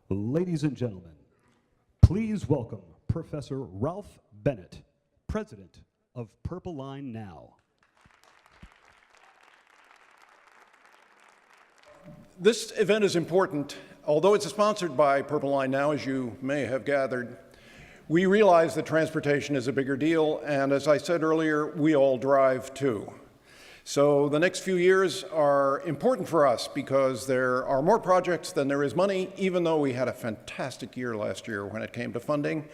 Ladies and gentlemen, please welcome Professor Ralph Bennett, President of Purple Line Now. This event is important. Although it's sponsored by Purple Line Now, as you may have gathered, we realize that transportation is a bigger deal, and as I said earlier, we all drive too. So the next few years are important for us because there are more projects than there is money, even though we had a fantastic year last year when it came to funding.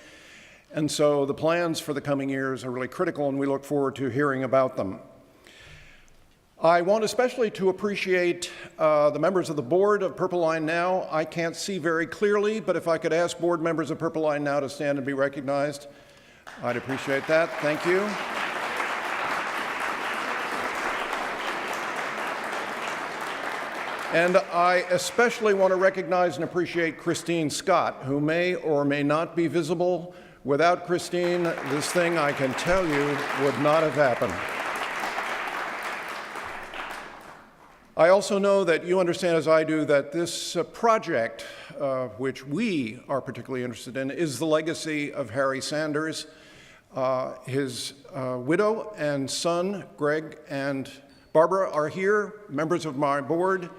And so the plans for the coming years are really critical, and we look forward to hearing about them. I want especially to appreciate the members of the board of Purple Line Now. I can't see very clearly, but if I could ask board members of Purple Line Now to stand and be recognized, I'd appreciate that. Thank you. And I especially want to recognize and appreciate Christine Scott, who may or may not be visible. Without Christine, this thing, I can tell you, would not have happened. I also know that you understand, as I do, that this project, which we are particularly interested in, is the legacy of Harry Sanders. His widow and son, Greg and Barbara, are here, members of my board,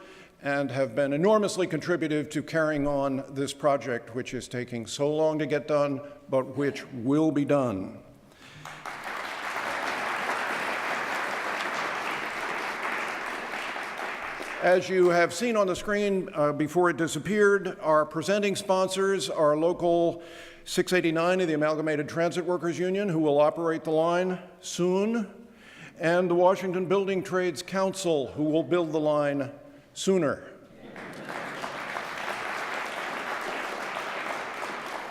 and have been enormously contributive to carrying on this project, which is taking so long to get done, but which will be done. As you have seen on the screen before it disappeared, our presenting sponsors are Local 689 of the Amalgamated Transit Workers Union, who will operate the line soon, and the Washington Building Trades Council, who will build the line sooner.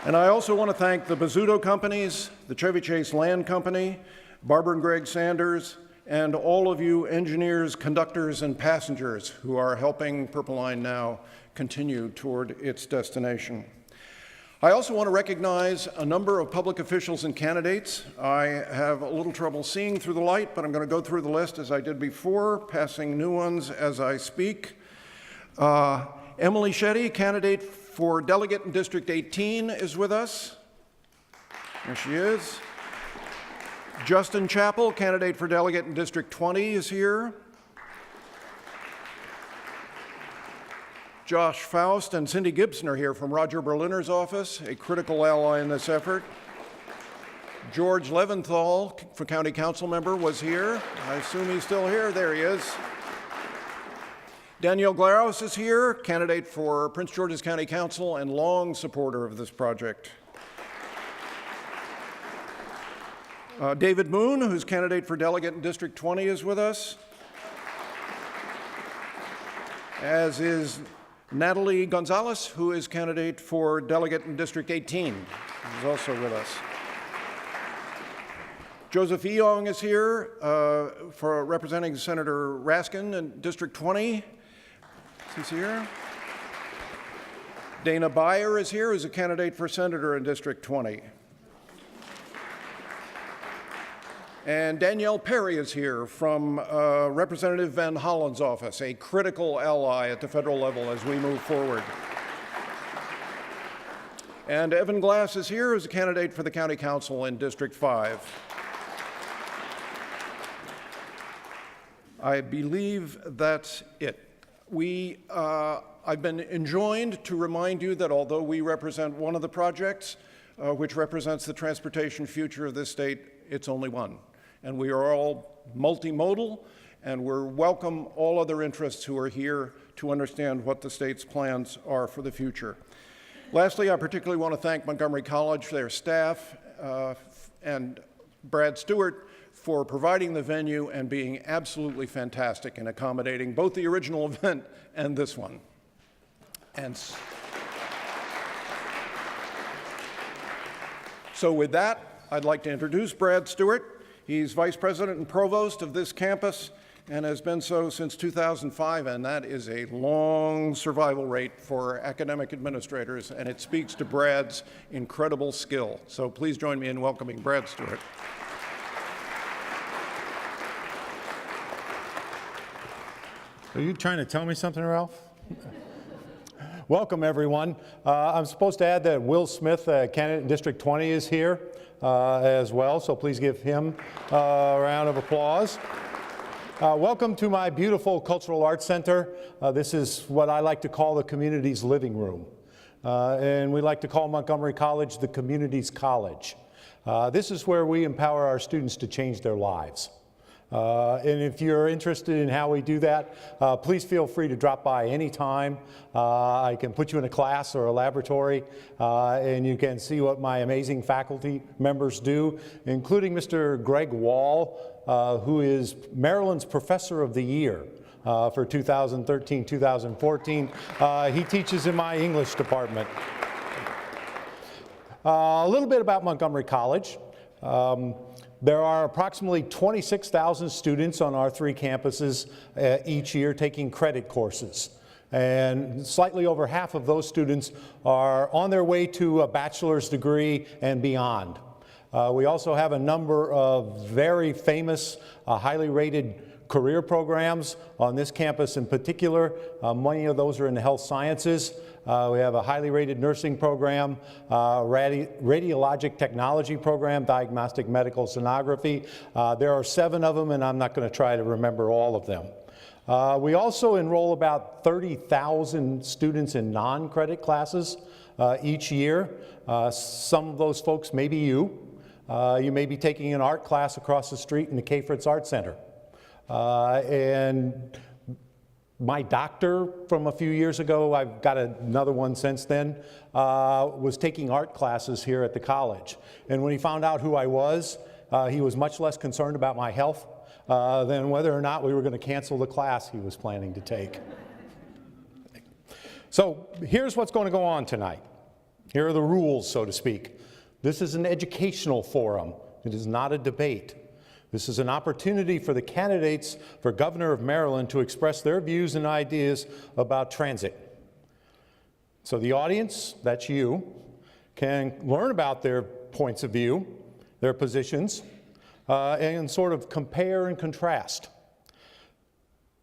And I also want to thank the Bizzuto companies, the Chevy Chase Land Company, Barbara and Greg Sanders, and all of you engineers, conductors, and passengers who are helping Purple Line Now continue toward its destination. I also want to recognize a number of public officials and candidates. I have a little trouble seeing through the light, but I'm going to go through the list as I did before, passing new ones as I speak. Emily Shetty, candidate for delegate in District 18, is with us. There she is. Justin Chappell, candidate for delegate in District 20, is here. Josh Faust and Cindy Gibson are here from Roger Berliner's office, a critical ally in this effort. George Leventhal, for county council member, was here. I assume he's still here. There he is. Danielle Glaros is here, candidate for Prince George's County Council and long supporter of this project. David Moon, who's candidate for delegate in District 20, is with us, as is Natalie Gonzalez, who is candidate for delegate in District 18, is also with us. Joseph Eong is here for representing Senator Raskin in District 20. He's here. Dana Beyer is here, who's a candidate for senator in District 20. And Danielle Perry is here from Representative Van Hollen's office, a critical ally at the federal level as we move forward. And Evan Glass is here as a candidate for the county council in District 5. I believe that's it. I've been enjoined to remind you that although we represent one of the projects, which represents the transportation future of this state, it's only one. And we are all multimodal, and we're welcome all other interests who are here to understand what the state's plans are for the future. Lastly, I particularly want to thank Montgomery College, their staff, and Brad Stewart for providing the venue and being absolutely fantastic in accommodating both the original event and this one. And so with that, I'd like to introduce Brad Stewart. He's Vice President and Provost of this campus and has been so since 2005, and that is a long survival rate for academic administrators, and it speaks to Brad's incredible skill. So please join me in welcoming Brad Stewart. Are you trying to tell me something, Ralph? Welcome, everyone. I'm supposed to add that Will Smith, candidate in District 20, is here as well, so please give him a round of applause. Welcome to my beautiful Cultural Arts Center. This is what I like to call the community's living room. And we like to call Montgomery College the community's college. This is where we empower our students to change their lives. And if you're interested in how we do that, please feel free to drop by anytime. I can put you in a class or a laboratory, and you can see what my amazing faculty members do, including Mr. Greg Wall, who is Maryland's Professor of the Year for 2013-2014. He teaches in my English department. A little bit about Montgomery College. There are approximately 26,000 students on our 3 campuses each year taking credit courses. And slightly over half of those students are on their way to a bachelor's degree and beyond. We also have a number of very famous, highly rated career programs on this campus in particular. Many of those are in the health sciences. We have a highly rated nursing program, radiologic technology program, diagnostic medical sonography. There are 7 of them, and I'm not going to try to remember all of them. We also enroll about 30,000 students in non-credit classes each year. Some of those folks may be you. You may be taking an art class across the street in the K. Fritz Art Center. And my doctor from a few years ago, I've got another one since then, was taking art classes here at the college. And when he found out who I was, he was much less concerned about my health than whether or not we were going to cancel the class he was planning to take. So here's what's going to go on tonight. Here are the rules, so to speak. This is an educational forum. It is not a debate. This is an opportunity for the candidates for Governor of Maryland to express their views and ideas about transit. So the audience, that's you, can learn about their points of view, their positions, and sort of compare and contrast.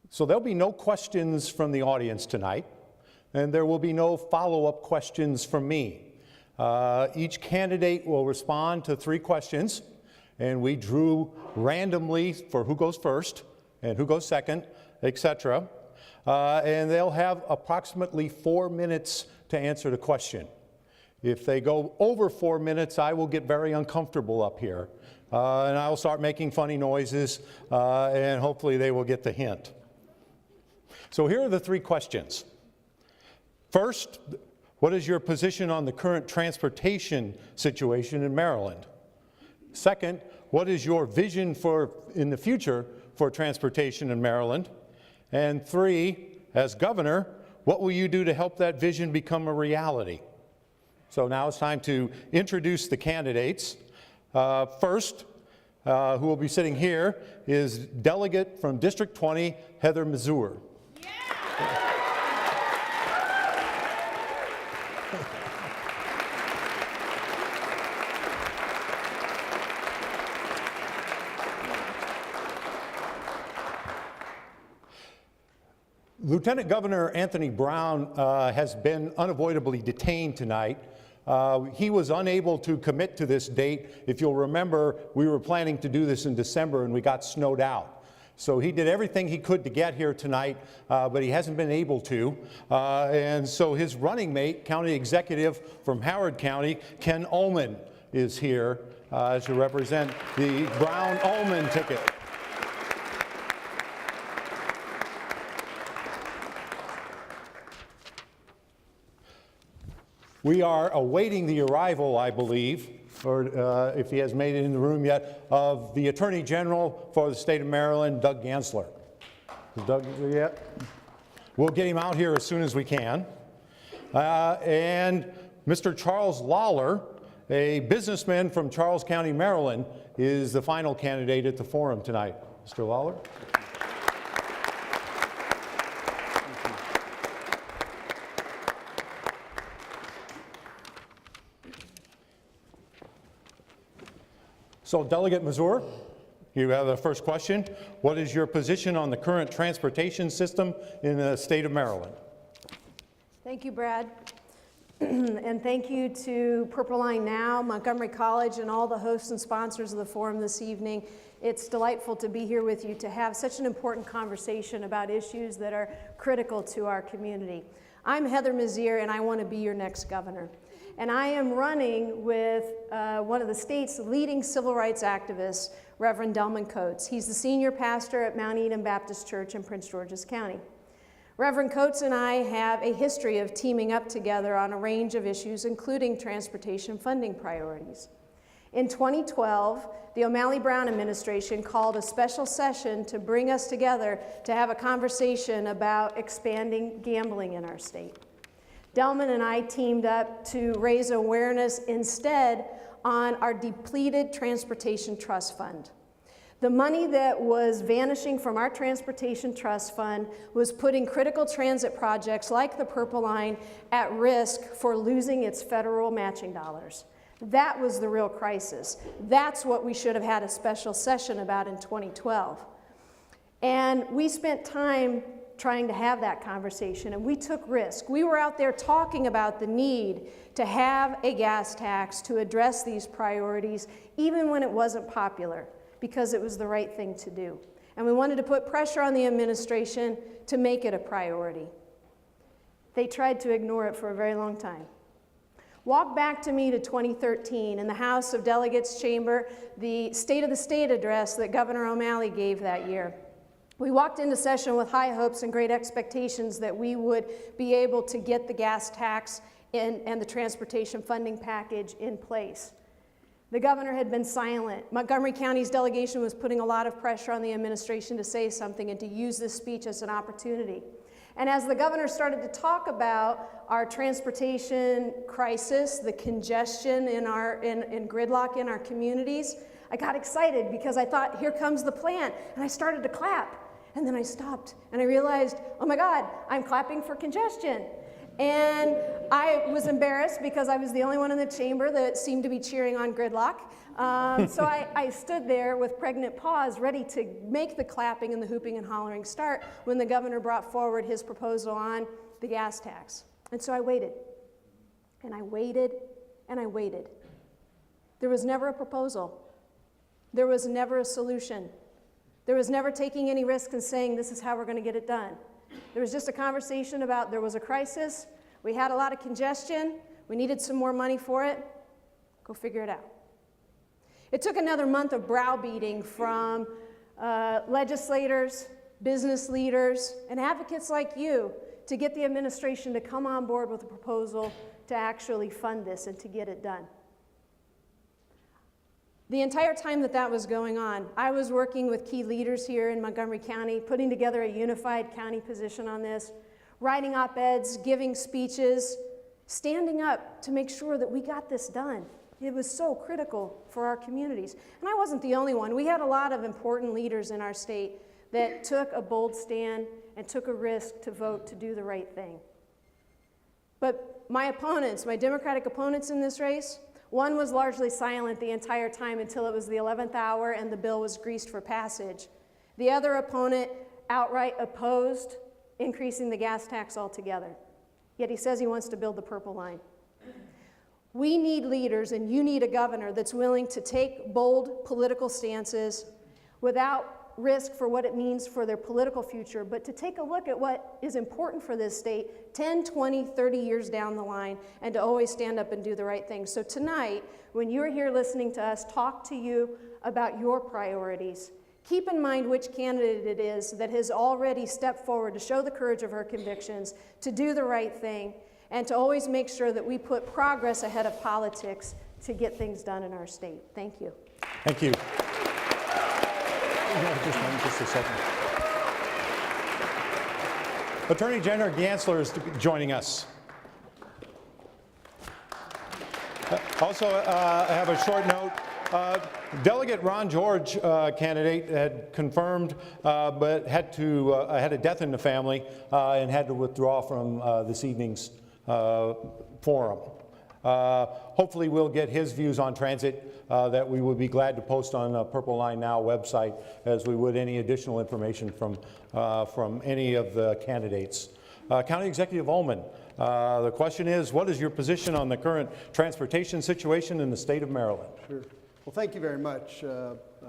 So there'll be no questions from the audience tonight, and there will be no follow-up questions from me. Each candidate will respond to 3 questions. And we drew randomly for who goes first and who goes second, etc. And they'll have approximately 4 minutes to answer the question. If they go over 4 minutes, I will get very uncomfortable up here. And I will start making funny noises, and hopefully they will get the hint. So here are the 3 questions. First, what is your position on the current transportation situation in Maryland? Second, what is your vision in the future for transportation in Maryland? And 3, as governor, what will you do to help that vision become a reality? So now it's time to introduce the candidates. First, who will be sitting here is delegate from District 20, Heather Mazur. Yeah. Lieutenant Governor Anthony Brown has been unavoidably detained tonight. He was unable to commit to this date. If you'll remember, we were planning to do this in December and we got snowed out. So he did everything he could to get here tonight, but he hasn't been able to. And so his running mate, County Executive from Howard County, Ken Ullman, is here to represent the Brown-Ullman ticket. We are awaiting the arrival, I believe, or if he has made it in the room yet, of the Attorney General for the state of Maryland, Doug Gansler. Is Doug here yet? We'll get him out here as soon as we can. And Mr. Charles Lawler, a businessman from Charles County, Maryland, is the final candidate at the forum tonight. Mr. Lawler. So, Delegate Mazur, you have the first question. What is your position on the current transportation system in the state of Maryland? The Thank you, Brad. And thank you to Purple Line Now, Montgomery College, and all the hosts and sponsors of the forum this evening. It's delightful to be here with you to have such an important conversation about issues that are critical to our community. I'm Heather Mazier, and I want to be your next governor. And I am running with one of the state's leading civil rights activists, Reverend Delman Coates. He's the senior pastor at Mount Eden Baptist Church in Prince George's County. Reverend Coates and I have a history of teaming up together on a range of issues, including transportation funding priorities. In 2012, the O'Malley Brown administration called a special session to bring us together to have a conversation about expanding gambling in our state. Delman and I teamed up to raise awareness instead on our depleted transportation trust fund. The money that was vanishing from our transportation trust fund was putting critical transit projects like the Purple Line at risk for losing its federal matching dollars. That was the real crisis. That's what we should have had a special session about in 2012. And we spent time trying to have that conversation, and we took risk. We were out there talking about the need to have a gas tax to address these priorities, even when it wasn't popular, because it was the right thing to do. And we wanted to put pressure on the administration to make it a priority. They tried to ignore it for a very long time. Walk back to me to 2013 in the House of Delegates chamber, the State of the State address that Governor O'Malley gave that year. We walked into session with high hopes and great expectations that we would be able to get the gas tax and the transportation funding package in place. The governor had been silent. Montgomery County's delegation was putting a lot of pressure on the administration to say something and to use this speech as an opportunity. And as the governor started to talk about our transportation crisis, the congestion in gridlock in our communities, I got excited because I thought, here comes the plan. And I started to clap. And then I stopped and I realized, oh my God, I'm clapping for congestion. And I was embarrassed because I was the only one in the chamber that seemed to be cheering on gridlock. So I stood there with pregnant pause, ready to make the clapping and the hooping and hollering start when the governor brought forward his proposal on the gas tax. And so I waited, and I waited, and I waited. There was never a proposal. There was never a solution. There was never taking any risk and saying, this is how we're going to get it done. There was just a conversation about there was a crisis, we had a lot of congestion, we needed some more money for it, go figure it out. It took another month of browbeating from legislators, business leaders, and advocates like you to get the administration to come on board with a proposal to actually fund this and to get it done. The entire time that was going on, I was working with key leaders here in Montgomery County, putting together a unified county position on this, writing op-eds, giving speeches, standing up to make sure that we got this done. It was so critical for our communities. And I wasn't the only one. We had a lot of important leaders in our state that took a bold stand and took a risk to vote to do the right thing. But my opponents, my Democratic opponents in this race, one was largely silent the entire time until it was the 11th hour and the bill was greased for passage. The other opponent outright opposed increasing the gas tax altogether. Yet he says he wants to build the Purple Line. We need leaders, and you need a governor that's willing to take bold political stances without risk for what it means for their political future, but to take a look at what is important for this state 10, 20, 30 years down the line, and to always stand up and do the right thing. So tonight, when you're here listening to us talk to you about your priorities, keep in mind which candidate it is that has already stepped forward to show the courage of her convictions, to do the right thing, and to always make sure that we put progress ahead of politics to get things done in our state. Thank you. Thank you. Just a second. Attorney General Gansler is joining us. Also, I have a short note. Delegate Ron George, candidate, had confirmed, but had a death in the family and had to withdraw from this evening's forum. Hopefully we'll get his views on transit that we would be glad to post on the Purple Line Now website, as we would any additional information from any of the candidates. County Executive Ullman The question is, what is your position on the current transportation situation in the state of Maryland? Sure. Well, thank you very much.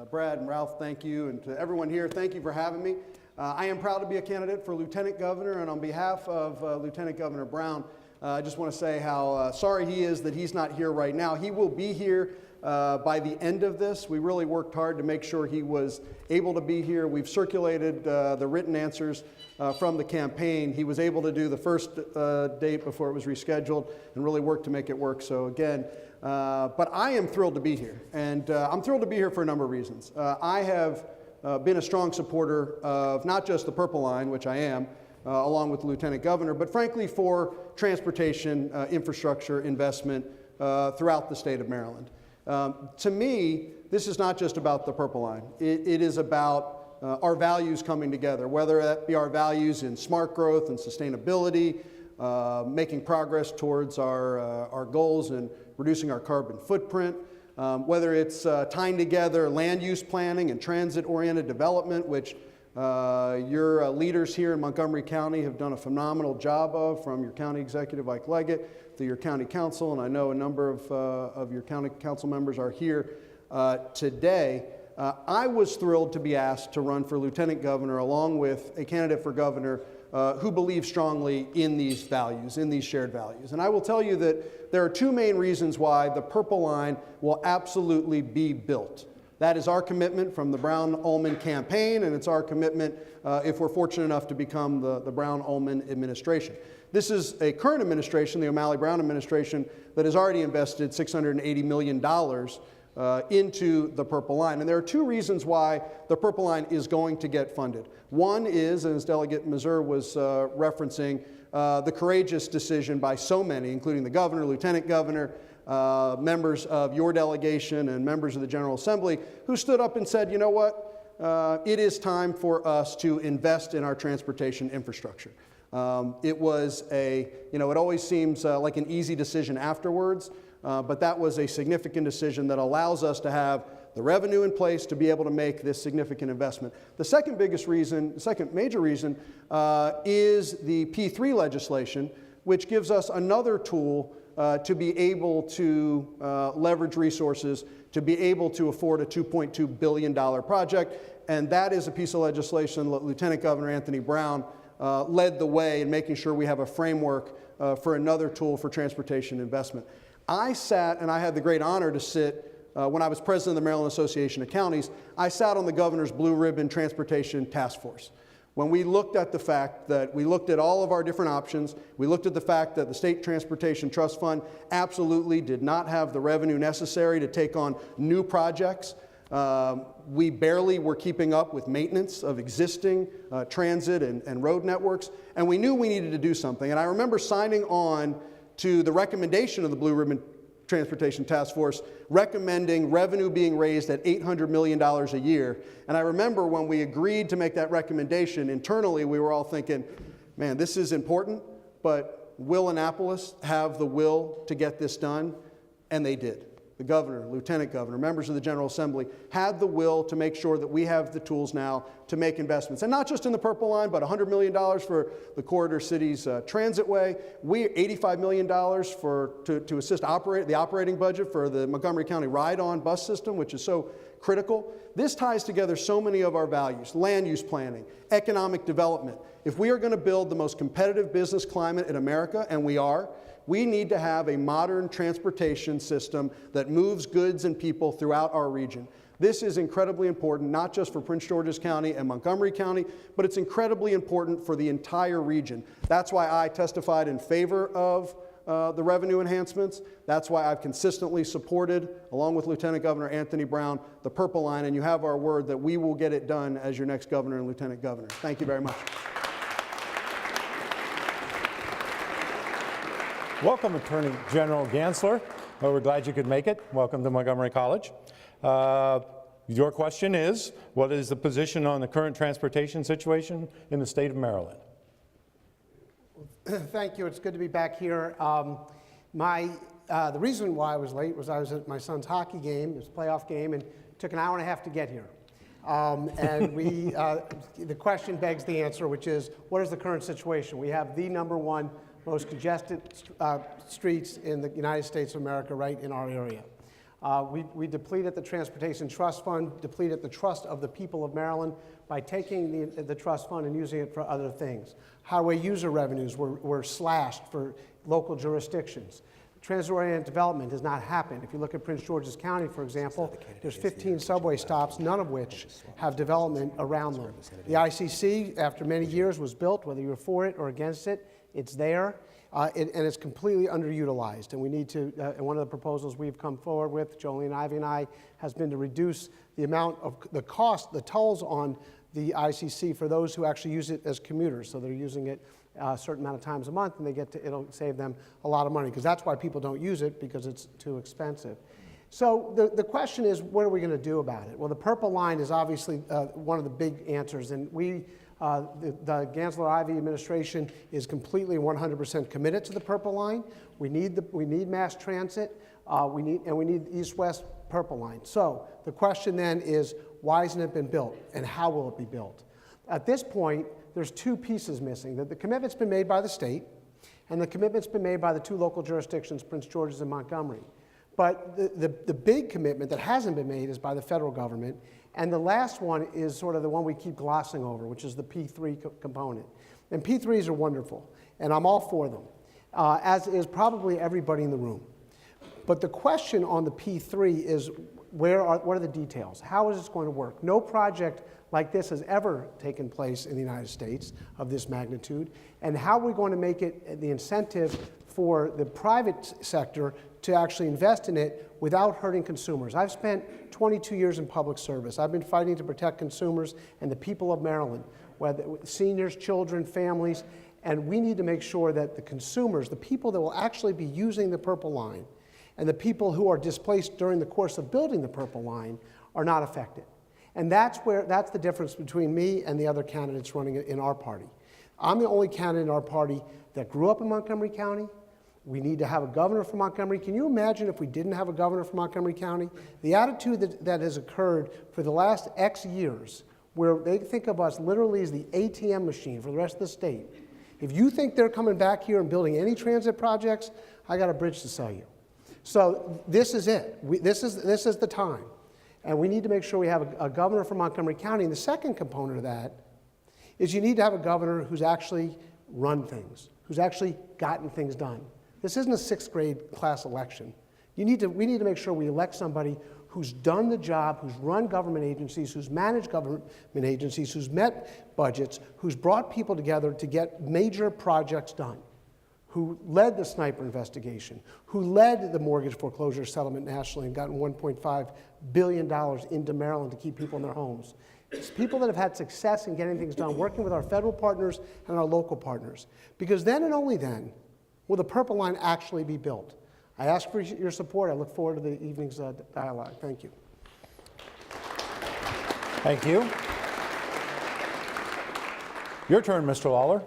Brad and Ralph, thank you. And to everyone here, thank you for having me. I am proud to be a candidate for Lieutenant Governor, and on behalf of Lieutenant Governor Brown, I just want to say how sorry he is that he's not here right now. He will be here by the end of this. We really worked hard to make sure he was able to be here. We've circulated the written answers from the campaign. He was able to do the first date before it was rescheduled and really worked to make it work. So again, but I am thrilled to be here. And I'm thrilled to be here for a number of reasons. I have been a strong supporter of not just the Purple Line, which I am, along with the Lieutenant Governor, but frankly for transportation infrastructure investment throughout the state of Maryland. To me, this is not just about the Purple Line. It is about our values coming together, whether that be our values in smart growth and sustainability, making progress towards our goals and reducing our carbon footprint, whether it's tying together land use planning and transit-oriented development, which your leaders here in Montgomery County have done a phenomenal job of, from your county executive, Mike Leggett, to your county council, and I know a number of your county council members are here today. I was thrilled to be asked to run for lieutenant governor along with a candidate for governor who believes strongly in these values, in these shared values. And I will tell you that there are two main reasons why the Purple Line will absolutely be built. That is our commitment from the Brown-Ullman campaign, and it's our commitment if we're fortunate enough to become the Brown-Ullman administration. This is a current administration, the O'Malley-Brown administration, that has already invested $680 million into the Purple Line. And there are two reasons why the Purple Line is going to get funded. One is, as Delegate Mazur was referencing, the courageous decision by so many, including the governor, lieutenant governor, members of your delegation and members of the General Assembly, who stood up and said, you know what, it is time for us to invest in our transportation infrastructure. It was it always seems like an easy decision afterwards, but that was a significant decision that allows us to have the revenue in place to be able to make this significant investment. The second major reason is the P3 legislation, which gives us another tool to be able to leverage resources, to be able to afford a $2.2 billion project. And that is a piece of legislation that Lieutenant Governor Anthony Brown led the way in making sure we have a framework for another tool for transportation investment. I sat, and I had the great honor to sit, when I was president of the Maryland Association of Counties, I sat on the governor's Blue Ribbon Transportation Task Force. When we looked at the fact that we looked at all of our different options, we looked at the fact that the State Transportation Trust Fund absolutely did not have the revenue necessary to take on new projects. We barely were keeping up with maintenance of existing transit and road networks, and we knew we needed to do something. And I remember signing on to the recommendation of the Blue Ribbon Transportation Task Force recommending revenue being raised at $800 million a year. And I remember when we agreed to make that recommendation, internally we were all thinking, man, this is important, but will Annapolis have the will to get this done? And they did. The governor, lieutenant governor, members of the General Assembly had the will to make sure that we have the tools now to make investments. And not just in the Purple Line, but $100 million for the Corridor Cities Transitway. $85 million to assist the operating budget for the Montgomery County Ride-On bus system, which is so critical. This ties together so many of our values: land use planning, economic development. If we are going to build the most competitive business climate in America, and we are, we need to have a modern transportation system that moves goods and people throughout our region. This is incredibly important, not just for Prince George's County and Montgomery County, but it's incredibly important for the entire region. That's why I testified in favor of the revenue enhancements. That's why I've consistently supported, along with Lieutenant Governor Anthony Brown, the Purple Line, and you have our word that we will get it done as your next governor and lieutenant governor. Thank you very much. Welcome, Attorney General Gansler. Well, we're glad you could make it. Welcome to Montgomery College. Your question is, what is the position on the current transportation situation in the state of Maryland? Thank you. It's good to be back here. The reason why I was late was I was at my son's hockey game, his playoff game, and it took an hour and a half to get here. The question begs the answer, which is, what is the current situation? We have the #1 most congested streets in the United States of America, right in our area. We depleted the Transportation Trust Fund, depleted the trust of the people of Maryland by taking the trust fund and using it for other things. Highway user revenues were slashed for local jurisdictions. Transit-oriented development has not happened. If you look at Prince George's County, for example, there's 15 subway stops, none of which have development around them. The ICC, after many years, was built, whether you're for it or against it, it's there, and it's completely underutilized. And we need to, and one of the proposals we've come forward with, Jolene Ivy and I, has been to reduce the amount of the cost, the tolls on the ICC for those who actually use it as commuters. So they're using it a certain amount of times a month, and they get to, it'll save them a lot of money, because that's why people don't use it, because it's too expensive. So the question is, what are we going to do about it? Well, the Purple Line is obviously one of the big answers, and we, the Gansler-Ivey administration is completely 100% committed to the Purple Line. We need mass transit, we need East-West Purple Line. So the question then is, why hasn't it been built, and how will it be built? At this point, there's two pieces missing. The commitment's been made by the state, and the commitment's been made by the two local jurisdictions, Prince George's and Montgomery. But the big commitment that hasn't been made is by the federal government, and the last one is sort of the one we keep glossing over, which is the P3 component. And P3s are wonderful, and I'm all for them, as is probably everybody in the room. But the question on the P3 is, what are the details? How is this going to work? No project like this has ever taken place in the United States of this magnitude, and how are we going to make it the incentive for the private sector to actually invest in it without hurting consumers? I've spent 22 years in public service. I've been fighting to protect consumers and the people of Maryland, whether seniors, children, families, and we need to make sure that the consumers, the people that will actually be using the Purple Line, and the people who are displaced during the course of building the Purple Line are not affected. And that's the difference between me and the other candidates running in our party. I'm the only candidate in our party that grew up in Montgomery County. We need to have a governor from Montgomery. Can you imagine if we didn't have a governor from Montgomery County? The attitude that has occurred for the last X years, where they think of us literally as the ATM machine for the rest of the state. If you think they're coming back here and building any transit projects, I got a bridge to sell you. So this is it. This is the time. And we need to make sure we have a governor from Montgomery County. And the second component of that is you need to have a governor who's actually run things, who's actually gotten things done. This isn't a sixth grade class election. We need to make sure we elect somebody who's done the job, who's run government agencies, who's managed government agencies, who's met budgets, who's brought people together to get major projects done, who led the sniper investigation, who led the mortgage foreclosure settlement nationally and gotten $1.5 billion into Maryland to keep people in their homes. It's people that have had success in getting things done, working with our federal partners and our local partners. Because then and only then will the Purple Line actually be built. I ask for your support. I look forward to the evening's dialogue. Thank you. Thank you. Your turn, Mr. Lawler.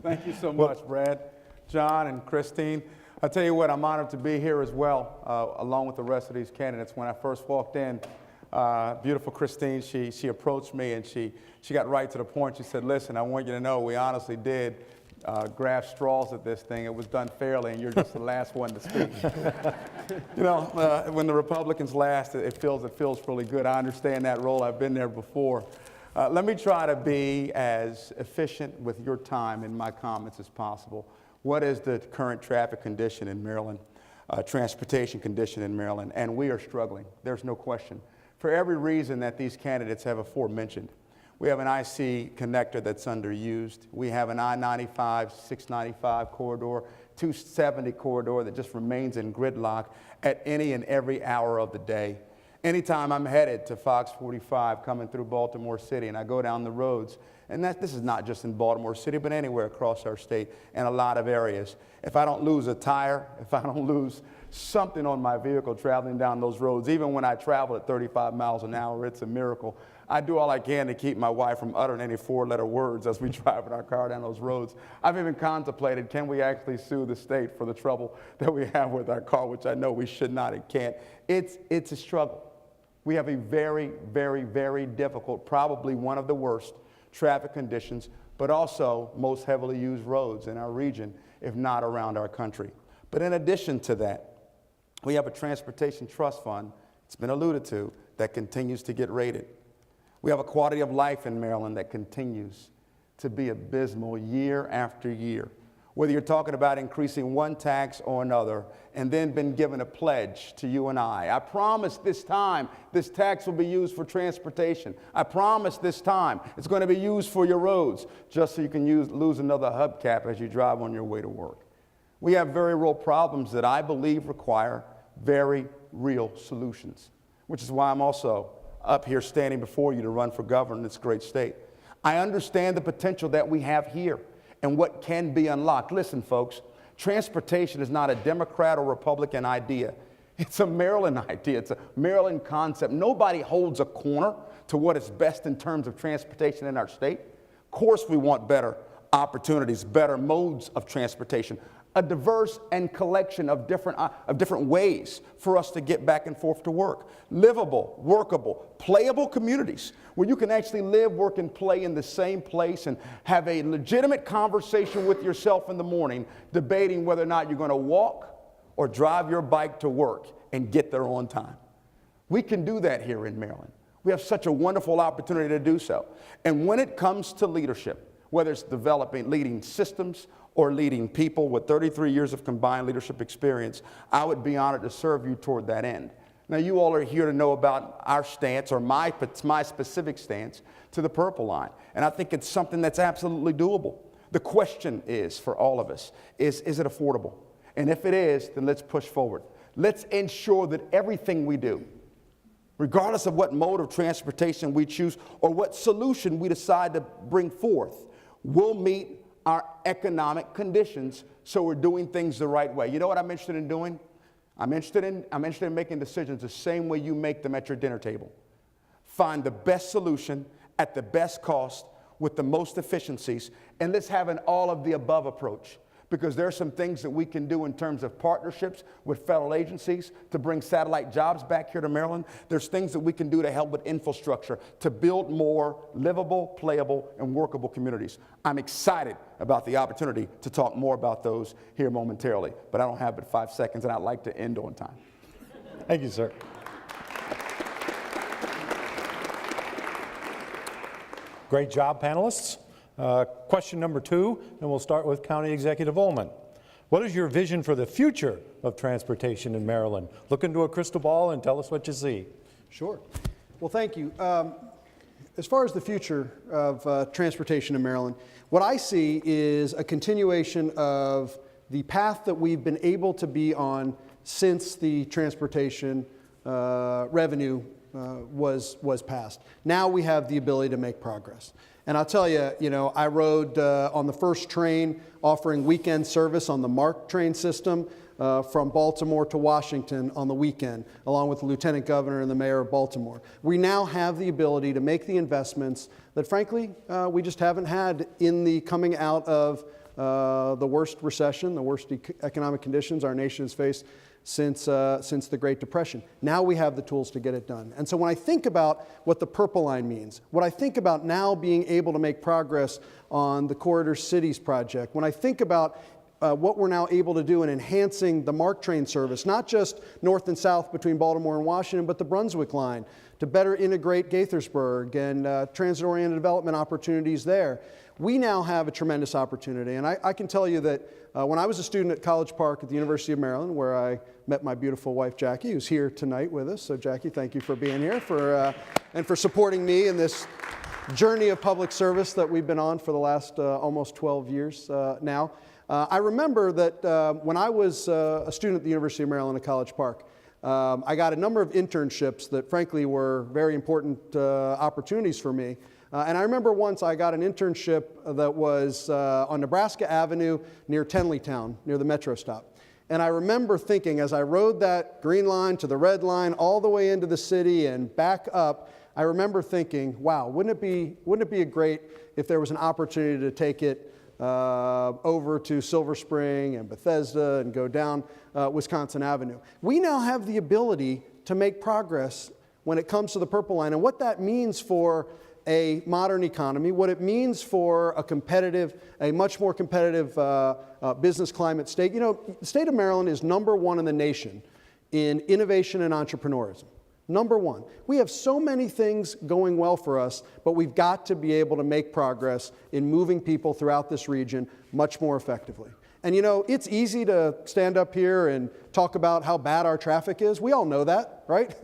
Thank you so much, Brad, John, and Christine. I'll tell you what, I'm honored to be here as well, along with the rest of these candidates. When I first walked in, beautiful Christine, she approached me and she got right to the point. She said, listen, I want you to know we honestly did grasp straws at this thing. It was done fairly, and you're just the last one to speak. You know, when the Republicans last, it feels really good. I understand that role. I've been there before. Let me try to be as efficient with your time in my comments as possible. What is the current traffic condition in Maryland, transportation condition in Maryland? And we are struggling. There's no question. For every reason that these candidates have aforementioned. We have an IC connector that's underused. We have an I-95, 695 corridor, 270 corridor that just remains in gridlock at any and every hour of the day. Anytime I'm headed to Fox 45 coming through Baltimore City and I go down the roads, and this is not just in Baltimore City, but anywhere across our state and a lot of areas. If I don't lose a tire, if I don't lose something on my vehicle traveling down those roads, even when I travel at 35 miles an hour, it's a miracle. I do all I can to keep my wife from uttering any four-letter words as we drive in our car down those roads. I've even contemplated, can we actually sue the state for the trouble that we have with our car, which I know we should not and can't. It's a struggle. We have a very, very, very difficult, probably one of the worst traffic conditions, but also most heavily used roads in our region. if not around our country. But in addition to that, we have a transportation trust fund, it's been alluded to, that continues to get rated. We have a quality of life in Maryland that continues to be abysmal year after year. Whether you're talking about increasing one tax or another, and then been given a pledge to you and I promise this time this tax will be used for transportation. I promise this time it's going to be used for your roads, just so you can lose another hubcap as you drive on your way to work. We have very real problems that I believe require very real solutions, which is why I'm also up here standing before you to run for governor in this great state. I understand the potential that we have here and what can be unlocked. Listen, folks, transportation is not a Democrat or Republican idea. It's a Maryland idea. It's a Maryland concept. Nobody holds a corner to what is best in terms of transportation in our state. Of course, we want better opportunities, better modes of transportation, a diverse and collection of different ways for us to get back and forth to work. Livable, workable, playable communities where you can actually live, work, and play in the same place and have a legitimate conversation with yourself in the morning, debating whether or not you're going to walk or drive your bike to work and get there on time. We can do that here in Maryland. We have such a wonderful opportunity to do so. And when it comes to leadership, whether it's leading systems or leading people with 33 years of combined leadership experience, I would be honored to serve you toward that end. Now, you all are here to know about our stance, or my specific stance, to the Purple Line. And I think it's something that's absolutely doable. The question is, for all of us, is it affordable? And if it is, then let's push forward. Let's ensure that everything we do, regardless of what mode of transportation we choose or what solution we decide to bring forth, will meet our economic conditions, so we're doing things the right way. You know what I'm interested in doing? I'm interested in making decisions the same way you make them at your dinner table. Find the best solution at the best cost with the most efficiencies, and let's have an all-of-the-above approach, because there are some things that we can do in terms of partnerships with federal agencies to bring satellite jobs back here to Maryland. There's things that we can do to help with infrastructure, to build more livable, playable, and workable communities. I'm excited about the opportunity to talk more about those here momentarily, but I don't have but 5 seconds, and I'd like to end on time. Thank you, sir. Great job, panelists. Question number 2, and we'll start with County Executive Ullman. What is your vision for the future of transportation in Maryland? Look into a crystal ball and tell us what you see. Sure. Well, thank you. As far as the future of transportation in Maryland, what I see is a continuation of the path that we've been able to be on since the transportation revenue was passed. Now we have the ability to make progress. And I'll tell you, I rode on the first train offering weekend service on the MARC train system from Baltimore to Washington on the weekend, along with the Lieutenant Governor and the Mayor of Baltimore. We now have the ability to make the investments that, frankly, we just haven't had in the coming out of the worst recession, the worst economic conditions our nation has faced since the Great Depression. Now we have the tools to get it done. And so when I think about what the Purple Line means, what I think about now being able to make progress on the Corridor Cities project, when I think about what we're now able to do in enhancing the MARC train service, not just north and south between Baltimore and Washington, but the Brunswick line, to better integrate Gaithersburg and transit-oriented development opportunities there. We now have a tremendous opportunity, and I can tell you that when I was a student at College Park at the University of Maryland, where I met my beautiful wife, Jackie, who's here tonight with us. So Jackie, thank you for being here and for supporting me in this journey of public service that we've been on for the last almost 12 years now. I remember that when I was a student at the University of Maryland at College Park, I got a number of internships that frankly were very important opportunities for me. And I remember once I got an internship that was on Nebraska Avenue near Tenleytown, near the Metro stop. And I remember thinking, as I rode that green line to the red line all the way into the city and back up, I remember thinking, wow, wouldn't it be great if there was an opportunity to take it over to Silver Spring and Bethesda and go down Wisconsin Avenue. We now have the ability to make progress when it comes to the Purple Line, and what that means for a modern economy, what it means for a much more competitive business climate state. You know, the state of Maryland is #1 in the nation in innovation and entrepreneurism. #1. We have so many things going well for us, but we've got to be able to make progress in moving people throughout this region much more effectively. And you know, it's easy to stand up here and talk about how bad our traffic is. We all know that, right?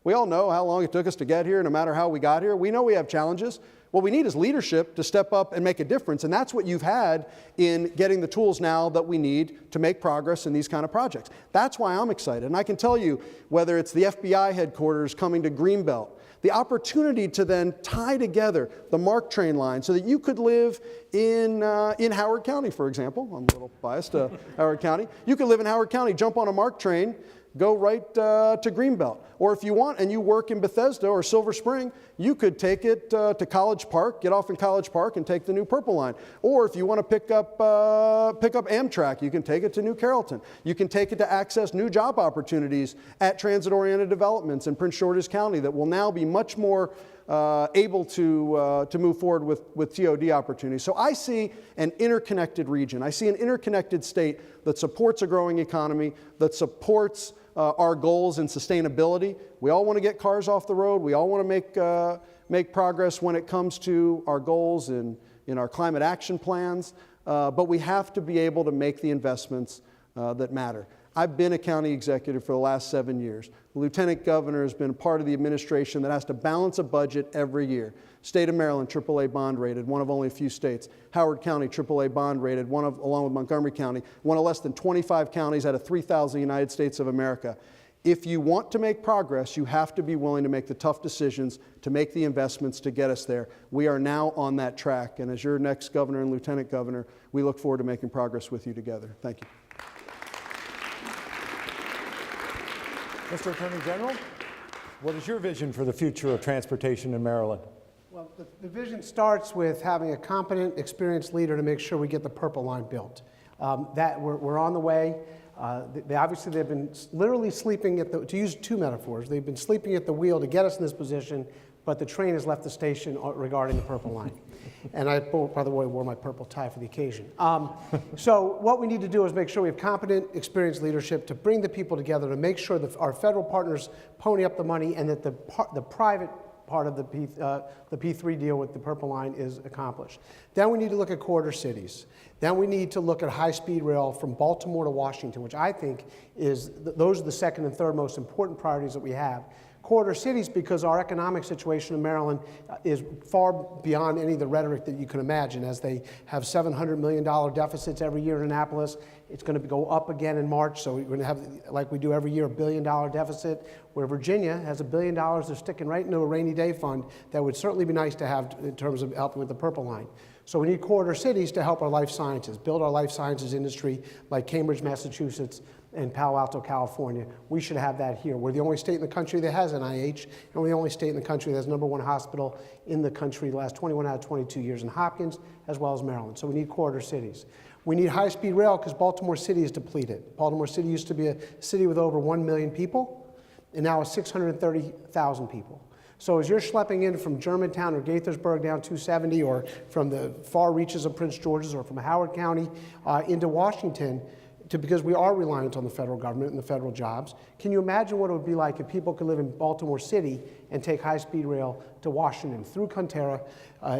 We all know how long it took us to get here, no matter how we got here. We know we have challenges. What we need is leadership to step up and make a difference, and that's what you've had in getting the tools now that we need to make progress in these kind of projects. That's why I'm excited. And I can tell you, whether it's the FBI headquarters coming to Greenbelt, the opportunity to then tie together the MARC train line so that you could live in Howard County, for example. I'm a little biased to Howard County. You could live in Howard County, jump on a MARC train, go right to Greenbelt. Or if you want and you work in Bethesda or Silver Spring, you could take it to College Park, get off in College Park and take the new Purple Line. Or if you want to pick up Amtrak, you can take it to New Carrollton. You can take it to access new job opportunities at transit-oriented developments in Prince George's County that will now be much more able to move forward with TOD opportunities. So I see an interconnected region. I see an interconnected state that supports a growing economy, that supports our goals in sustainability. We all want to get cars off the road. We all want to make progress when it comes to our goals in our climate action plans. But we have to be able to make the investments that matter. I've been a county executive for the last 7 years. The lieutenant governor has been part of the administration that has to balance a budget every year. State of Maryland, AAA bond rated, one of only a few states. Howard County, AAA bond rated, along with Montgomery County, one of less than 25 counties out of 3,000 United States of America. If you want to make progress, you have to be willing to make the tough decisions, to make the investments to get us there. We are now on that track, and as your next governor and lieutenant governor, we look forward to making progress with you together. Thank you. Mr. Attorney General, what is your vision for the future of transportation in Maryland? Well, the vision starts with having a competent, experienced leader to make sure we get the Purple Line built. That we're on the way. Obviously, they've been literally sleeping at the, to use two metaphors, they've been sleeping at the wheel to get us in this position, but the train has left the station regarding the Purple Line. And I, by the way, wore my purple tie for the occasion. So what we need to do is make sure we have competent, experienced leadership to bring the people together, to make sure that our federal partners pony up the money and that the private part of the P3 deal with the Purple Line is accomplished. Then we need to look at corridor cities. Then we need to look at high-speed rail from Baltimore to Washington, which I think is, those are the second and third most important priorities that we have. Corridor cities, because our economic situation in Maryland is far beyond any of the rhetoric that you can imagine, as they have $700 million deficits every year in Annapolis. It's going to go up again in March, so we're going to have, like we do every year, $1 billion deficit, where Virginia has $1 billion they're sticking right into a rainy day fund that would certainly be nice to have in terms of helping with the Purple Line. So we need corridor cities to help our life sciences, build our life sciences industry like Cambridge, Massachusetts, and Palo Alto, California. We should have that here. We're the only state in the country that has NIH, and we're the only state in the country that has #1 hospital in the country the last 21 out of 22 years in Hopkins, as well as Maryland. So we need corridor cities. We need high-speed rail because Baltimore City is depleted. Baltimore City used to be a city with over 1 million people, and now it's 630,000 people. So as you're schlepping in from Germantown or Gaithersburg down 270, or from the far reaches of Prince George's, or from Howard County into Washington, because we are reliant on the federal government and the federal jobs, can you imagine what it would be like if people could live in Baltimore City and take high-speed rail to Washington through Conterra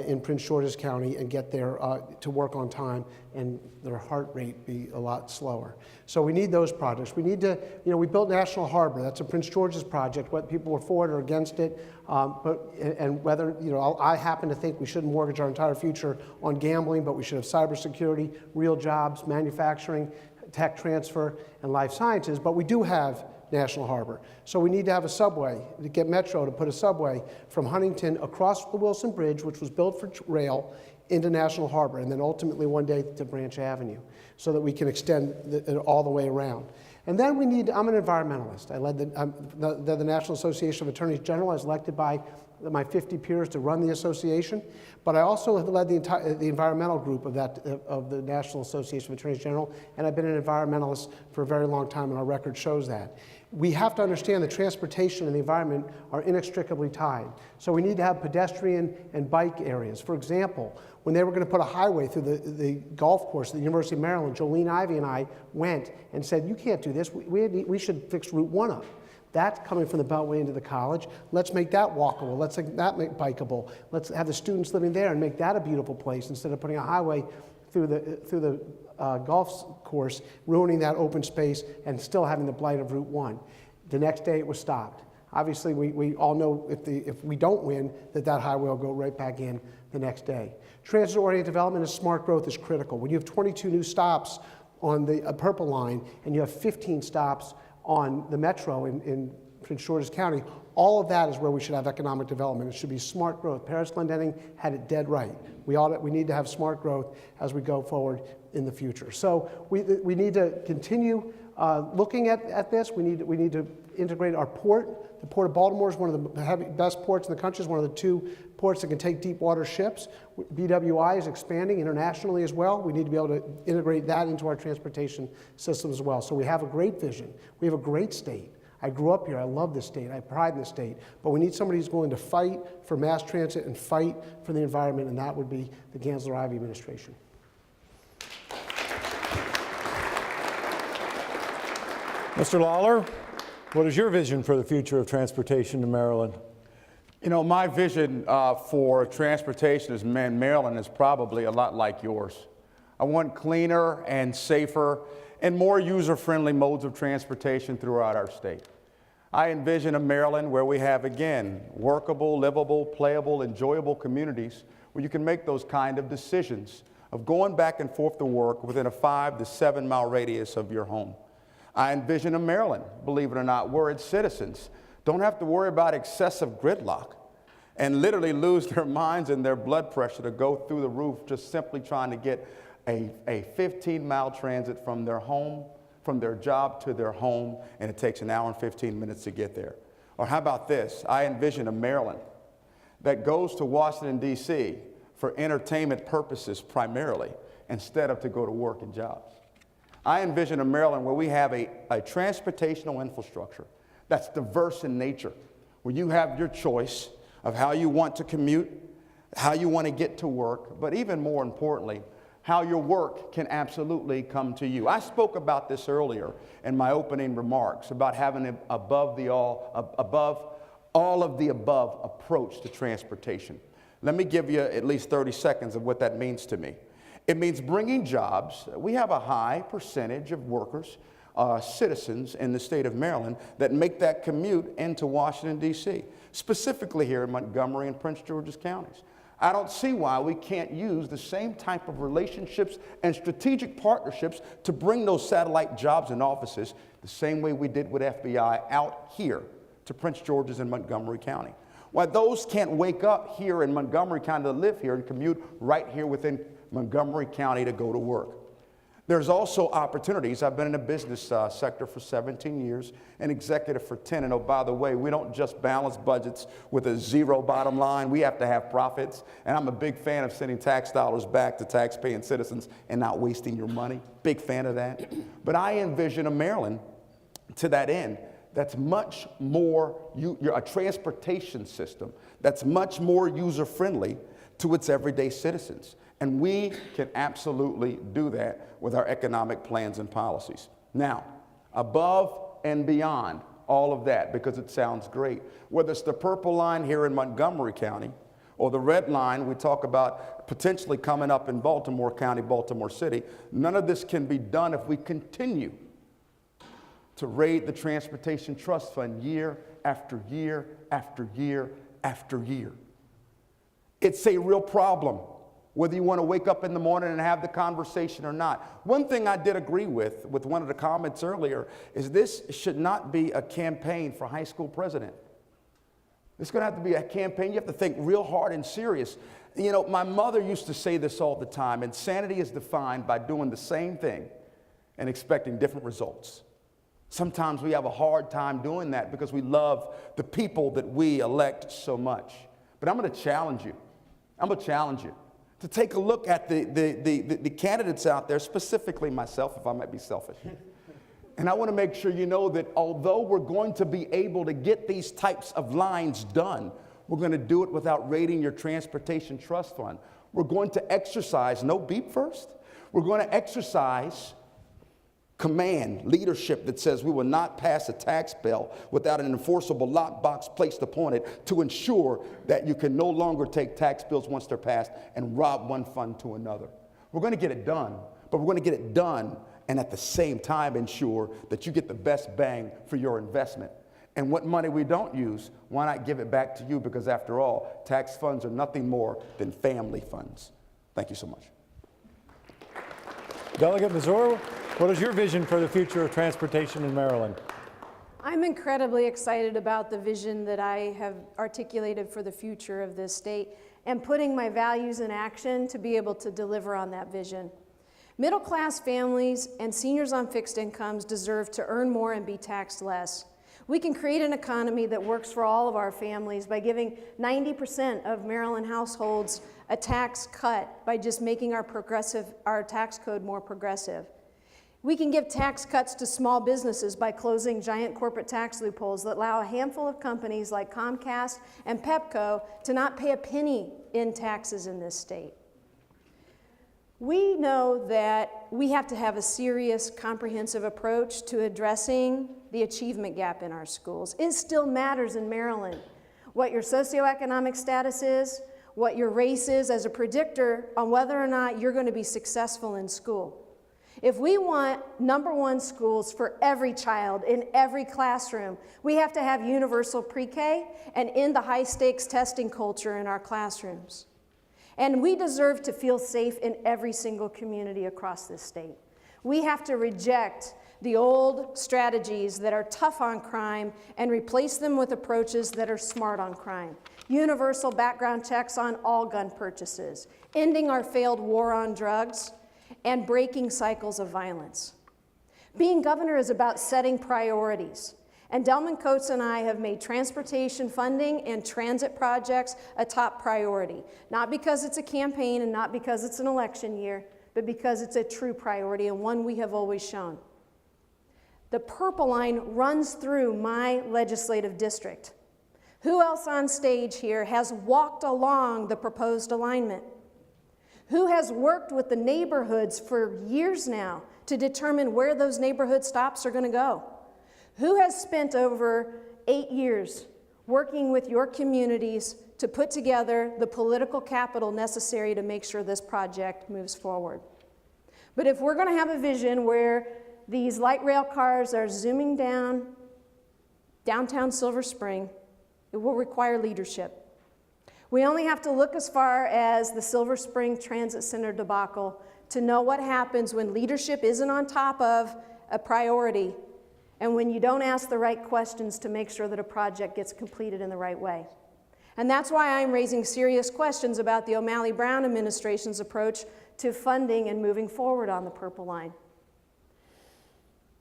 in Prince George's County and get there to work on time and their heart rate be a lot slower? So we need those projects. We need to, we built National Harbor. That's a Prince George's project. What people were for it or against it, and whether, I happen to think we shouldn't mortgage our entire future on gambling, but we should have cybersecurity, real jobs, manufacturing, tech transfer, and life sciences, but we do have National Harbor. So we need to have a subway, to get Metro to put a subway from Huntington across the Wilson Bridge, which was built for rail, into National Harbor, and then ultimately one day to Branch Avenue, so that we can extend it all the way around. And then we need, I'm an environmentalist. I led the National Association of Attorneys General. I was elected by my 50 peers to run the association, but I also have led the environmental group of the National Association of Attorneys General, and I've been an environmentalist for a very long time, and our record shows that. we have to understand that transportation and the environment are inextricably tied. So we need to have pedestrian and bike areas. For example, when they were going to put a highway through the golf course at the University of Maryland, Jolene Ivey and I went and said, you can't do this. We should fix Route 1 up. That's coming from the Beltway into the college. Let's make that walkable. Let's make that bikeable. Let's have the students living there and make that a beautiful place instead of putting a highway through the golf course, ruining that open space and still having the blight of Route 1. The next day it was stopped. Obviously, we all know if we don't win, that highway will go right back in the next day. Transit-oriented development and smart growth is critical. When you have 22 new stops on the Purple Line and you have 15 stops on the Metro in Prince George's County, all of that is where we should have economic development. It should be smart growth. Paris Glendenning had it dead right. We need to have smart growth as we go forward in the future. So we need to continue looking at this. We need to integrate our port. The Port of Baltimore is one of the best ports in the country. It's one of the 2 ports that can take deep water ships. BWI is expanding internationally as well. We need to be able to integrate that into our transportation system as well. So we have a great vision. We have a great state. I grew up here. I love this state. I have pride in this state. But we need somebody who's willing to fight for mass transit and fight for the environment, and that would be the Gansler-Ivey administration. Mr. Lawler, what is your vision for the future of transportation in Maryland? You know, my vision for transportation in Maryland is probably a lot like yours. I want cleaner and safer and more user-friendly modes of transportation throughout our state. I envision a Maryland where we have, again, workable, livable, playable, enjoyable communities where you can make those kind of decisions of going back and forth to work within a 5 to 7 mile radius of your home. I envision a Maryland, believe it or not, where its citizens don't have to worry about excessive gridlock and literally lose their minds and their blood pressure to go through the roof just simply trying to get a 15-mile transit from their home, from their job to their home, and it takes 1 hour and 15 minutes to get there. Or how about this? I envision a Maryland that goes to Washington, D.C. for entertainment purposes primarily, instead of to go to work and jobs. I envision a Maryland where we have a transportational infrastructure that's diverse in nature, where you have your choice of how you want to commute, how you want to get to work, but even more importantly, how your work can absolutely come to you. I spoke about this earlier in my opening remarks about having an above all of the above approach to transportation. Let me give you at least 30 seconds of what that means to me. It means bringing jobs. We have a high percentage of workers, citizens in the state of Maryland that make that commute into Washington, D.C., specifically here in Montgomery and Prince George's counties. I don't see why we can't use the same type of relationships and strategic partnerships to bring those satellite jobs and offices the same way we did with FBI out here to Prince George's and Montgomery County. Why those can't wake up here in Montgomery County to live here and commute right here within Montgomery County to go to work. There's also opportunities. I've been in the business sector for 17 years, an executive for 10. And oh, by the way, we don't just balance budgets with a zero bottom line. We have to have profits. And I'm a big fan of sending tax dollars back to tax-paying citizens and not wasting your money. Big fan of that. But I envision a Maryland, to that end, that's much more, a transportation system that's much more user-friendly to its everyday citizens. And we can absolutely do that with our economic plans and policies. Now, above and beyond all of that, because it sounds great, whether it's the Purple Line here in Montgomery County or the Red Line we talk about potentially coming up in Baltimore County, Baltimore City, none of this can be done if we continue to raid the Transportation Trust Fund year after year after year after year. It's a real problem, whether you want to wake up in the morning and have the conversation or not. One thing I did agree with one of the comments earlier is this should not be a campaign for high school president. It's going to have to be a campaign. You have to think real hard and serious. You know, my mother used to say this all the time: insanity is defined by doing the same thing and expecting different results. Sometimes we have a hard time doing that because we love the people that we elect so much. But I'm going to challenge you. I'm going to challenge you to take a look at the candidates out there, specifically myself, if I might be selfish. And I want to make sure you know that although we're going to be able to get these types of lines done, we're going to do it without raiding your transportation trust fund. We're going to exercise, no beep first, we're going to exercise command, leadership that says we will not pass a tax bill without an enforceable lockbox placed upon it to ensure that you can no longer take tax bills once they're passed and rob one fund to another. We're going to get it done, but we're going to get it done and at the same time ensure that you get the best bang for your investment. And what money we don't use, why not give it back to you? Because after all, tax funds are nothing more than family funds. Thank you so much. Delegate Mazur, what is your vision for the future of transportation in Maryland? I'm incredibly excited about the vision that I have articulated for the future of this state and putting my values in action to be able to deliver on that vision. Middle-class families and seniors on fixed incomes deserve to earn more and be taxed less. We can create an economy that works for all of our families by giving 90% of Maryland households a tax cut by just making our tax code more progressive. We can give tax cuts to small businesses by closing giant corporate tax loopholes that allow a handful of companies like Comcast and Pepco to not pay a penny in taxes in this state. We know that we have to have a serious, comprehensive approach to addressing the achievement gap in our schools. It still matters in Maryland what your socioeconomic status is, what your race is as a predictor on whether or not you're going to be successful in school. If we want #1 schools for every child in every classroom, we have to have universal pre-K and end the high-stakes testing culture in our classrooms. And we deserve to feel safe in every single community across this state. We have to reject the old strategies that are tough on crime and replace them with approaches that are smart on crime. Universal background checks on all gun purchases, ending our failed war on drugs, and breaking cycles of violence. Being governor is about setting priorities. And Delman Coates and I have made transportation funding and transit projects a top priority. Not because it's a campaign and not because it's an election year, but because it's a true priority and one we have always shown. The Purple Line runs through my legislative district. Who else on stage here has walked along the proposed alignment? Who has worked with the neighborhoods for years now to determine where those neighborhood stops are going to go? Who has spent over 8 years working with your communities to put together the political capital necessary to make sure this project moves forward? But if we're going to have a vision where these light rail cars are zooming down downtown Silver Spring, it will require leadership. We only have to look as far as the Silver Spring Transit Center debacle to know what happens when leadership isn't on top of a priority and when you don't ask the right questions to make sure that a project gets completed in the right way. And that's why I'm raising serious questions about the O'Malley-Brown administration's approach to funding and moving forward on the Purple Line.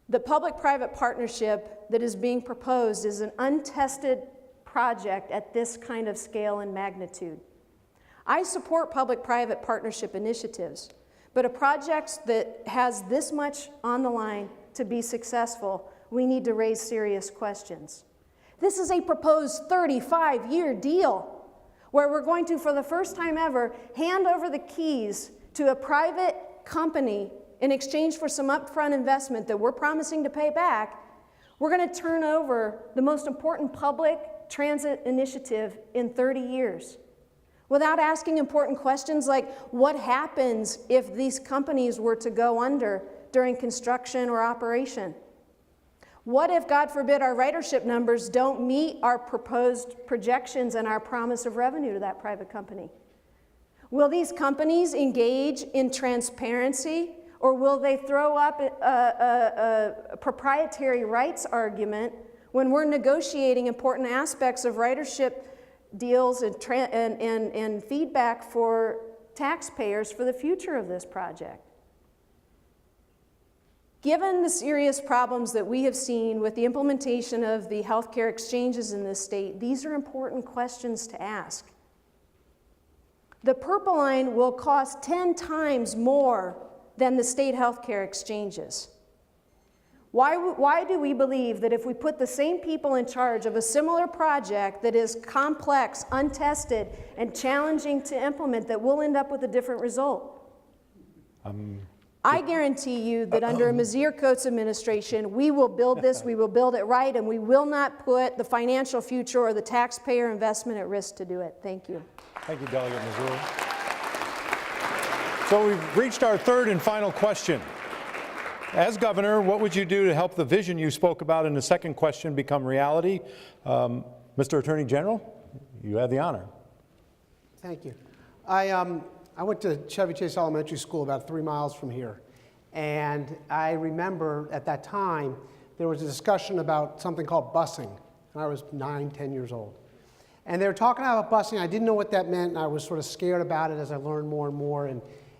The public-private partnership that is being proposed is an untested project at this kind of scale and magnitude. I support public-private partnership initiatives, but a project that has this much on the line to be successful, we need to raise serious questions. This is a proposed 35-year deal where we're going to, for the first time ever, hand over the keys to a private company in exchange for some upfront investment that we're promising to pay back. We're going to turn over the most important public transit initiative in 30 years without asking important questions like what happens if these companies were to go under during construction or operation? What if, God forbid, our ridership numbers don't meet our proposed projections and our promise of revenue to that private company? Will these companies engage in transparency, or will they throw up a proprietary rights argument when we're negotiating important aspects of ridership deals and feedback for taxpayers for the future of this project? Given the serious problems that we have seen with the implementation of the healthcare exchanges in this state, these are important questions to ask. The Purple Line will cost 10 times more than the state healthcare exchanges. Why do we believe that if we put the same people in charge of a similar project that is complex, untested, and challenging to implement, that we'll end up with a different result? I guarantee you that under a Mizir Coates administration, we will build this, we will build it right, and we will not put the financial future or the taxpayer investment at risk to do it. Thank you. Thank you, Delegate Missouri. So we've reached our third and final question. As governor, what would you do to help the vision you spoke about in the second question become reality? Mr. Attorney General, you have the honor. Thank you. I went to Chevy Chase Elementary School about 3 miles from here. And I remember at that time, there was a discussion about something called busing. And I was 9, 10 years old. And they were talking about busing. I didn't know what that meant, and I was sort of scared about it as I learned more and more.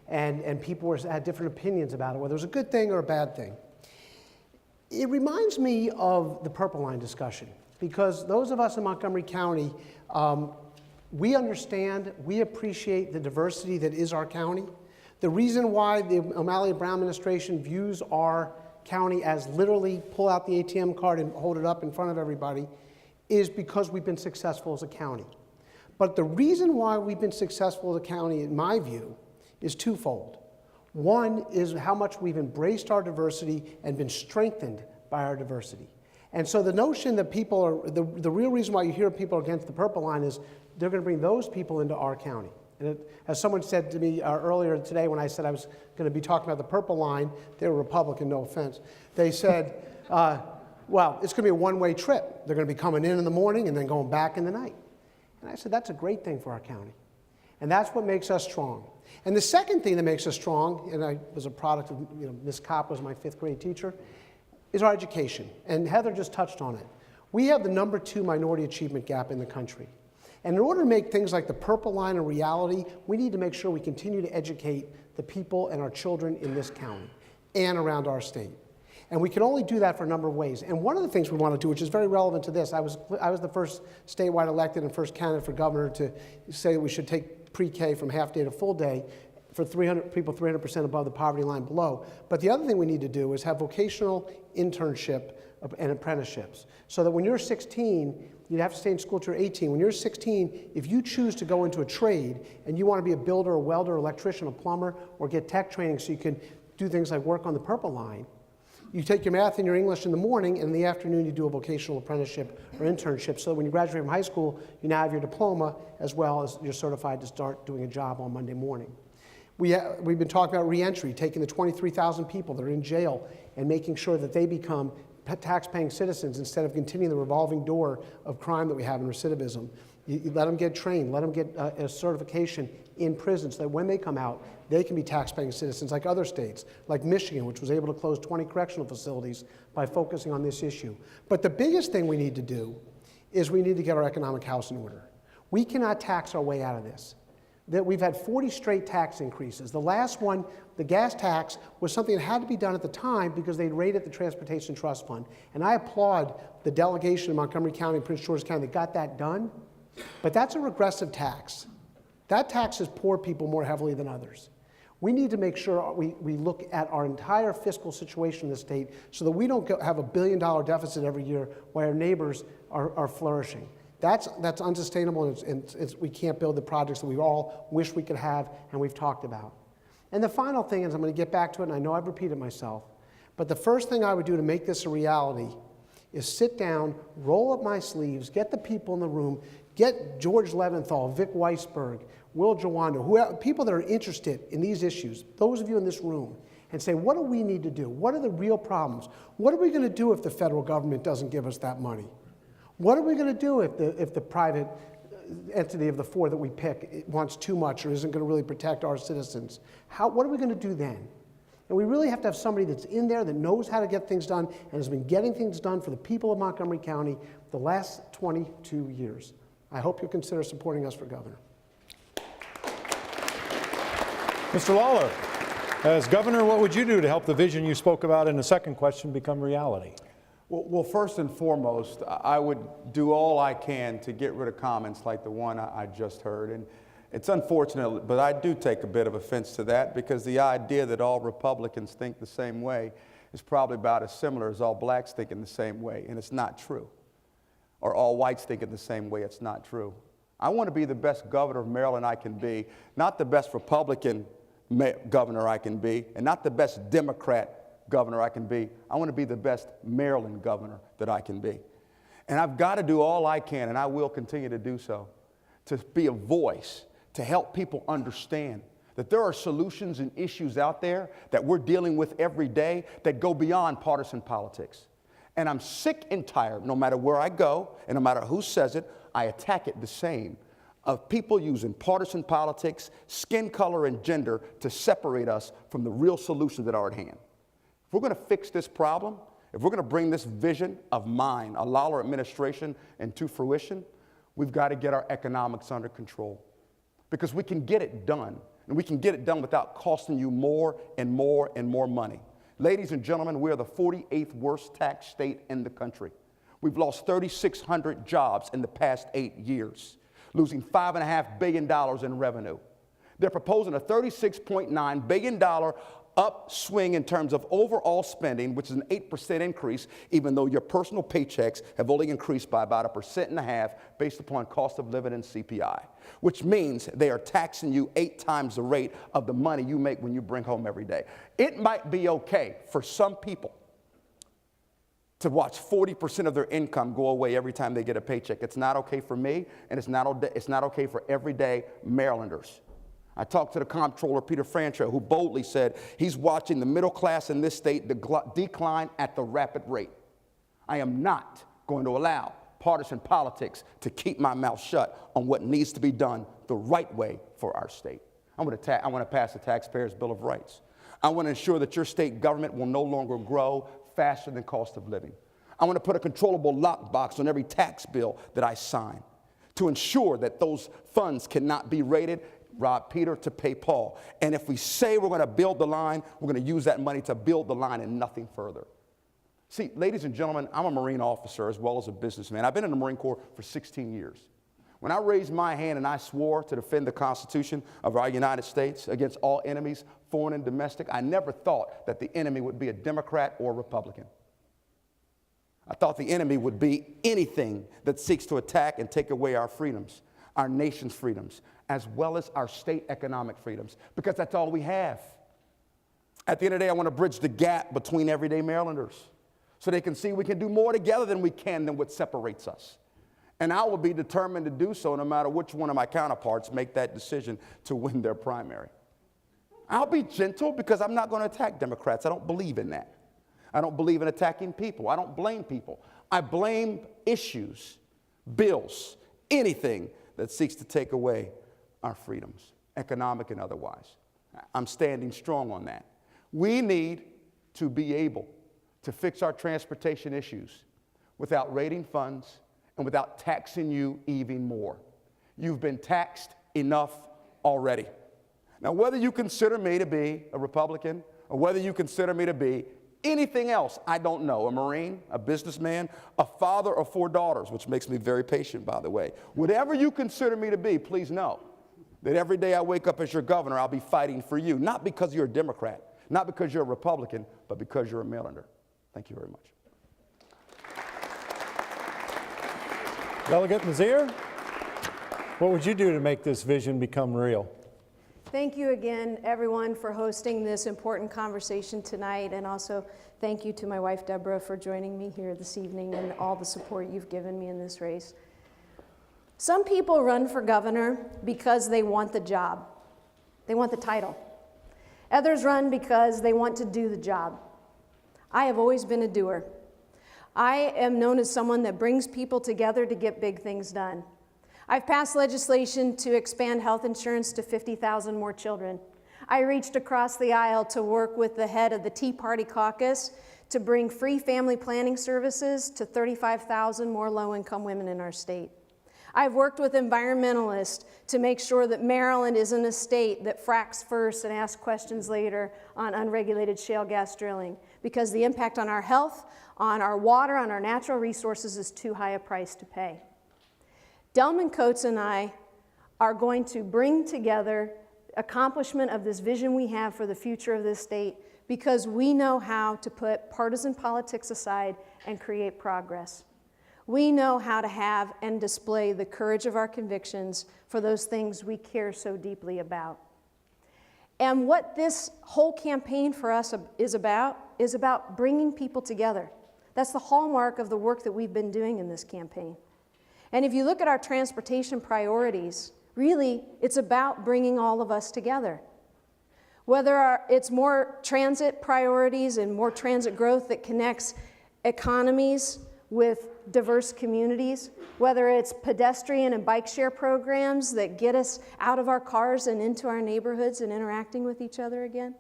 And people had different opinions about it, whether it was a good thing or a bad thing. It reminds me of the Purple Line discussion, because those of us in Montgomery County, we understand, we appreciate the diversity that is our county. The reason why the O'Malley Brown administration views our county as literally pull out the ATM card and hold it up in front of everybody is because we've been successful as a county. But the reason why we've been successful as a county, in my view, is twofold. One is how much we've embraced our diversity and been strengthened by our diversity. And so the notion that people are, the real reason why you hear people are against the Purple Line is they're going to bring those people into our county. And as someone said to me earlier today when I said I was going to be talking about the Purple Line, they were Republican, no offense, they said, well, it's going to be a one-way trip. They're going to be coming in the morning and then going back in the night. And I said, that's a great thing for our county. And that's what makes us strong. And the second thing that makes us strong, and I was a product of, Ms. Kopp was my 5th grade teacher, is our education. And Heather just touched on it. We have the #2 minority achievement gap in the country. And in order to make things like the Purple Line a reality, we need to make sure we continue to educate the people and our children in this county and around our state. And we can only do that for a number of ways. And one of the things we want to do, which is very relevant to this, I was the first statewide elected and first candidate for governor to say that we should take pre-K from half day to full day for 300 people 300% above the poverty line below. But the other thing we need to do is have vocational internship and apprenticeships. So that when you're 16, you have to stay in school till you're 18. When you're 16, if you choose to go into a trade and you want to be a builder, a welder, electrician, a plumber, or get tech training so you can do things like work on the Purple Line, you take your math and your English in the morning, and in the afternoon you do a vocational apprenticeship or internship. So when you graduate from high school, you now have your diploma as well as you're certified to start doing a job on Monday morning. We've been talking about reentry, taking the 23,000 people that are in jail and making sure that they become tax-paying citizens instead of continuing the revolving door of crime that we have in recidivism. You let them get trained, let them get a certification in prison so that when they come out, they can be tax-paying citizens like other states, like Michigan, which was able to close 20 correctional facilities by focusing on this issue. But the biggest thing we need to do is we need to get our economic house in order. We cannot tax our way out of this. That we've had 40 straight tax increases. The last one, the gas tax, was something that had to be done at the time because they'd raided the Transportation Trust Fund. And I applaud the delegation in Montgomery County and Prince George's County that got that done. But that's a regressive tax. That taxes poor people more heavily than others. We need to make sure we look at our entire fiscal situation in the state so that we don't have $1 billion deficit every year while our neighbors are flourishing. That's unsustainable, and we can't build the projects that we all wish we could have and we've talked about. And the final thing is, I'm going to get back to it, and I know I've repeated myself, but the first thing I would do to make this a reality is sit down, roll up my sleeves, get the people in the room, get George Leventhal, Vic Weisberg, Will Jawando, people that are interested in these issues, those of you in this room, and say, what do we need to do? What are the real problems? What are we going to do if the federal government doesn't give us that money? What are we going to do if the private entity of the 4 that we pick wants too much or isn't going to really protect our citizens? What are we going to do then? And we really have to have somebody that's in there that knows how to get things done and has been getting things done for the people of Montgomery County the last 22 years. I hope you'll consider supporting us for governor. Mr. Lawler, as governor, what would you do to help the vision you spoke about in the second question become reality? Well, first and foremost, I would do all I can to get rid of comments like the one I just heard. And it's unfortunate, but I do take a bit of offense to that because the idea that all Republicans think the same way is probably about as similar as all blacks thinking the same way, and it's not true. Or all whites thinking the same way, it's not true. I want to be the best governor of Maryland I can be, not the best Republican governor I can be, and not the best Democrat governor I can be. I want to be the best Maryland governor that I can be. And I've got to do all I can, and I will continue to do so, to be a voice, to help people understand that there are solutions and issues out there that we're dealing with every day that go beyond partisan politics. And I'm sick and tired, no matter where I go, and no matter who says it, I attack it the same, of people using partisan politics, skin color, and gender to separate us from the real solutions that are at hand. If we're going to fix this problem, if we're going to bring this vision of mine, a Lawler administration, into fruition, we've got to get our economics under control. Because we can get it done, and we can get it done without costing you more and more and more money. Ladies and gentlemen, we are the 48th worst tax state in the country. We've lost 3,600 jobs in the past 8 years, losing $5.5 billion in revenue. They're proposing a $36.9 billion upswing in terms of overall spending, which is an 8% increase, even though your personal paychecks have only increased by about 1.5% based upon cost of living and CPI, which means they are taxing you 8 times the rate of the money you make when you bring home every day. It might be okay for some people to watch 40% of their income go away every time they get a paycheck. It's not okay for me, and it's not okay for everyday Marylanders. I talked to the comptroller, Peter Francho, who boldly said he's watching the middle class in this state decline at the rapid rate. I am not going to allow partisan politics to keep my mouth shut on what needs to be done the right way for our state. I want to pass the Taxpayers' Bill of Rights. I want to ensure that your state government will no longer grow faster than cost of living. I want to put a controllable lockbox on every tax bill that I sign to ensure that those funds cannot be raided, rob Peter to pay Paul. And if we say we're going to build the line, we're going to use that money to build the line and nothing further. See, ladies and gentlemen, I'm a Marine officer as well as a businessman. I've been in the Marine Corps for 16 years. When I raised my hand and I swore to defend the Constitution of our United States against all enemies, foreign and domestic, I never thought that the enemy would be a Democrat or a Republican. I thought the enemy would be anything that seeks to attack and take away our freedoms, our nation's freedoms, as well as our state economic freedoms, because that's all we have. At the end of the day, I want to bridge the gap between everyday Marylanders so they can see we can do more together than what separates us. And I will be determined to do so no matter which one of my counterparts make that decision to win their primary. I'll be gentle because I'm not going to attack Democrats. I don't believe in that. I don't believe in attacking people. I don't blame people. I blame issues, bills, anything that seeks to take away our freedoms, economic and otherwise. I'm standing strong on that. We need to be able to fix our transportation issues without raiding funds and without taxing you even more. You've been taxed enough already. Now, whether you consider me to be a Republican or whether you consider me to be anything else, I don't know, a Marine, a businessman, a father of 4 daughters, which makes me very patient, by the way. Whatever you consider me to be, please know that every day I wake up as your governor, I'll be fighting for you, not because you're a Democrat, not because you're a Republican, but because you're a Marylander. Thank you very much. Delegate Mazier, what would you do to make this vision become real? Thank you again, everyone, for hosting this important conversation tonight, and also thank you to my wife, Deborah, for joining me here this evening and all the support you've given me in this race. Some people run for governor because they want the job. They want the title. Others run because they want to do the job. I have always been a doer. I am known as someone that brings people together to get big things done. I've passed legislation to expand health insurance to 50,000 more children. I reached across the aisle to work with the head of the Tea Party caucus to bring free family planning services to 35,000 more low-income women in our state. I've worked with environmentalists to make sure that Maryland isn't a state that fracks first and asks questions later on unregulated shale gas drilling, because the impact on our health, on our water, on our natural resources is too high a price to pay. Delman Coates and I are going to bring together accomplishment of this vision we have for the future of this state, because we know how to put partisan politics aside and create progress. We know how to have and display the courage of our convictions for those things we care so deeply about. And what this whole campaign for us is about bringing people together. That's the hallmark of the work that we've been doing in this campaign. And if you look at our transportation priorities, really, it's about bringing all of us together. Whether it's more transit priorities and more transit growth that connects economies with diverse communities, whether it's pedestrian and bike share programs that get us out of our cars and into our neighborhoods and interacting with each other again,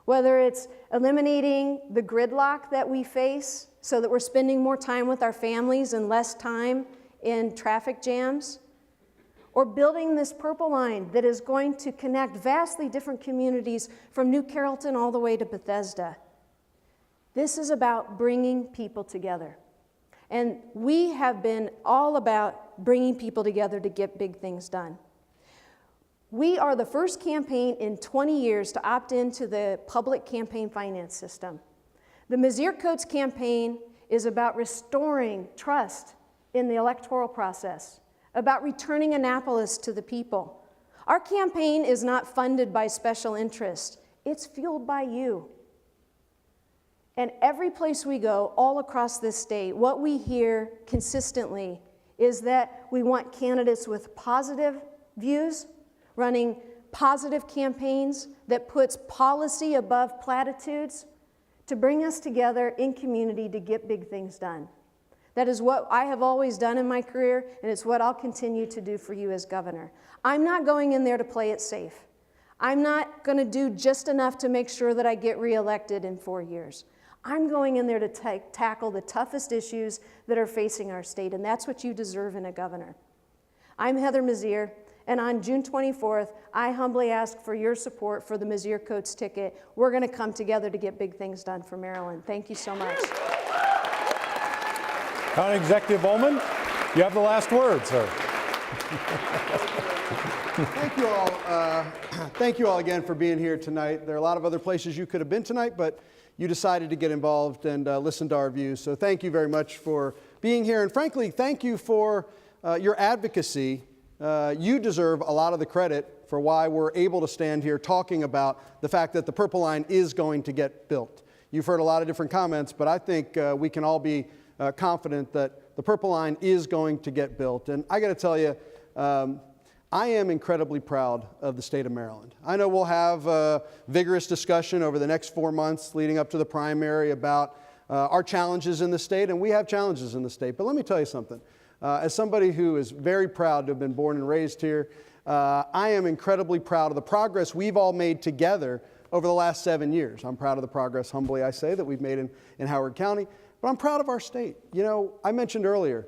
whether it's eliminating the gridlock that we face so that we're spending more time with our families and less time in traffic jams, or building this Purple Line that is going to connect vastly different communities from New Carrollton all the way to Bethesda. This is about bringing people together. And we have been all about bringing people together to get big things done. We are the first campaign in 20 years to opt into the public campaign finance system. The Mizzier Coates campaign is about restoring trust in the electoral process, about returning Annapolis to the people. Our campaign is not funded by special interest. It's fueled by you. And every place we go, all across this state, what we hear consistently is that we want candidates with positive views, running positive campaigns that puts policy above platitudes to bring us together in community to get big things done. That is what I have always done in my career, and it's what I'll continue to do for you as governor. I'm not going in there to play it safe. I'm not going to do just enough to make sure that I get reelected in 4 years. I'm going in there to tackle the toughest issues that are facing our state, and that's what you deserve in a governor. I'm Heather Mizzier, and on June 24th, I humbly ask for your support for the Mizzier Coates ticket. We're going to come together to get big things done for Maryland. Thank you so much. County Executive Ullman, you have the last word, sir. Thank you all. Thank you all again for being here tonight. There are a lot of other places you could have been tonight, but you decided to get involved and listen to our views. So thank you very much for being here. And frankly, thank you for your advocacy. You deserve a lot of the credit for why we're able to stand here talking about the fact that the Purple Line is going to get built. You've heard a lot of different comments, but I think we can all be confident that the Purple Line is going to get built. And I got to tell you, I am incredibly proud of the state of Maryland. I know we'll have a vigorous discussion over the next 4 months leading up to the primary about our challenges in the state, and we have challenges in the state. But let me tell you something. As somebody who is very proud to have been born and raised here, I am incredibly proud of the progress we've all made together over the last 7 years. I'm proud of the progress, humbly I say, that we've made in Howard County, but I'm proud of our state. You know, I mentioned earlier,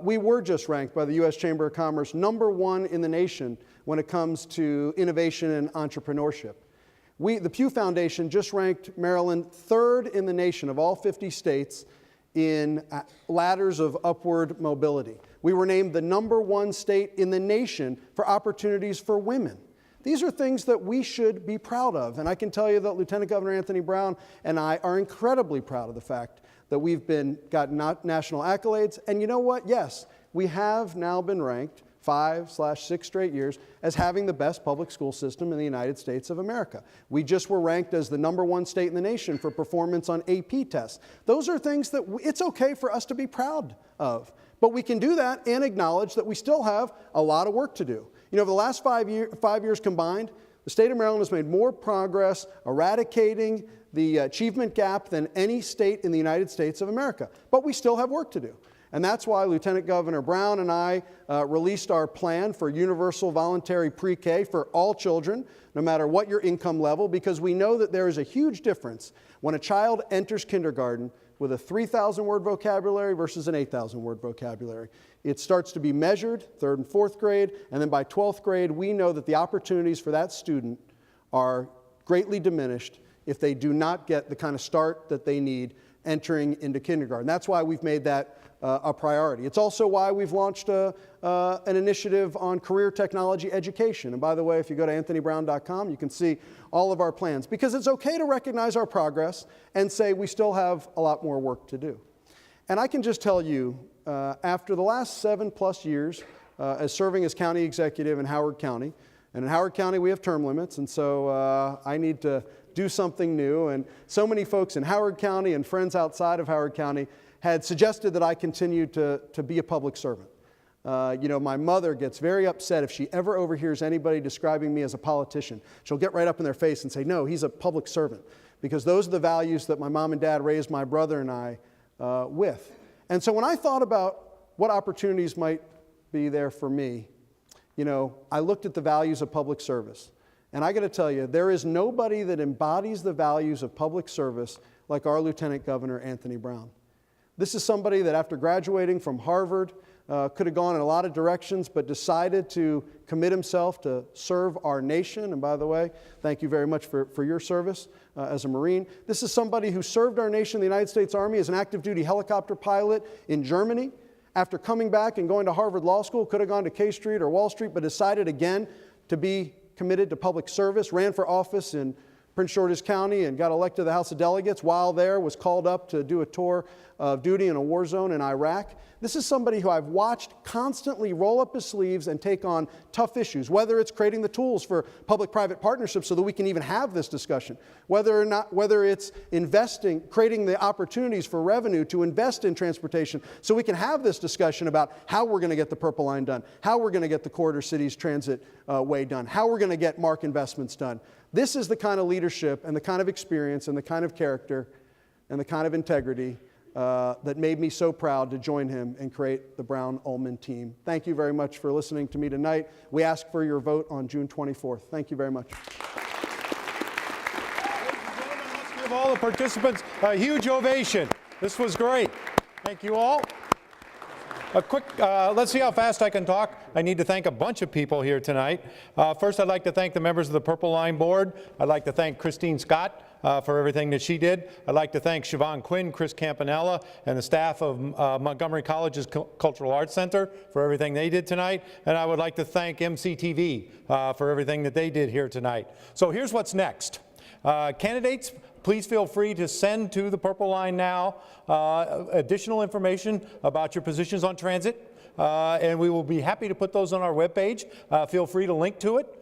we were just ranked by the U.S. Chamber of Commerce #1 in the nation when it comes to innovation and entrepreneurship. The Pew Foundation just ranked Maryland 3rd in the nation of all 50 states in ladders of upward mobility. We were named the #1 state in the nation for opportunities for women. These are things that we should be proud of. And I can tell you that Lieutenant Governor Anthony Brown and I are incredibly proud of the fact that we've got national accolades. And you know what? Yes, we have now been ranked 5/6 straight years as having the best public school system in the United States of America. We just were ranked as the #1 state in the nation for performance on AP tests. Those are things that it's okay for us to be proud of. But we can do that and acknowledge that we still have a lot of work to do. You know, over the last 5 years combined, the state of Maryland has made more progress eradicating the achievement gap than any state in the United States of America. But we still have work to do. And that's why Lieutenant Governor Brown and I released our plan for universal voluntary pre-K for all children, no matter what your income level, because we know that there is a huge difference when a child enters kindergarten with a 3,000-word vocabulary versus an 8,000-word vocabulary. It starts to be measured, 3rd and 4th grade, and then by 12th grade, we know that the opportunities for that student are greatly diminished if they do not get the kind of start that they need entering into kindergarten. That's why we've made that a priority. It's also why we've launched an initiative on career technology education. And by the way, if you go to anthonybrown.com, you can see all of our plans, because it's okay to recognize our progress and say we still have a lot more work to do. And I can just tell you, after the last 7+ years as serving as county executive in Howard County, and in Howard County we have term limits, and so I need to do something new. And so many folks in Howard County and friends outside of Howard County had suggested that I continue to be a public servant. You know, my mother gets very upset if she ever overhears anybody describing me as a politician. She'll get right up in their face and say, no, he's a public servant, because those are the values that my mom and dad raised my brother and I with. And so when I thought about what opportunities might be there for me, you know, I looked at the values of public service. And I got to tell you, there is nobody that embodies the values of public service like our Lieutenant Governor, Anthony Brown. This is somebody that after graduating from Harvard could have gone in a lot of directions, but decided to commit himself to serve our nation. And by the way, thank you very much for your service as a Marine. This is somebody who served our nation in the United States Army as an active duty helicopter pilot in Germany. After coming back and going to Harvard Law School, could have gone to K Street or Wall Street, but decided again to be committed to public service, ran for office in Prince George's County and got elected to the House of Delegates. While there, was called up to do a tour of duty in a war zone in Iraq. This is somebody who I've watched constantly roll up his sleeves and take on tough issues, whether it's creating the tools for public-private partnerships so that we can even have this discussion, whether it's investing, creating the opportunities for revenue to invest in transportation so we can have this discussion about how we're going to get the Purple Line done, how we're going to get the Corridor Cities Transit Way done, how we're going to get MARC investments done. This is the kind of leadership and the kind of experience and the kind of character and the kind of integrity that made me so proud to join him and create the Brown-Ullman team. Thank you very much for listening to me tonight. We ask for your vote on June 24th. Thank you very much. Ladies and gentlemen, let's give all the participants a huge ovation. This was great. Thank you all. A quick, let's see how fast I can talk. I need to thank a bunch of people here tonight. First, I'd like to thank the members of the Purple Line Board. I'd like to thank Christine Scott for everything that she did. I'd like to thank Siobhan Quinn, Chris Campanella, and the staff of Montgomery College's Cultural Arts Center for everything they did tonight. And I would like to thank MCTV for everything that they did here tonight. So here's what's next. Candidates, please feel free to send to the Purple Line now additional information about your positions on transit, and we will be happy to put those on our webpage. Feel free to link to it.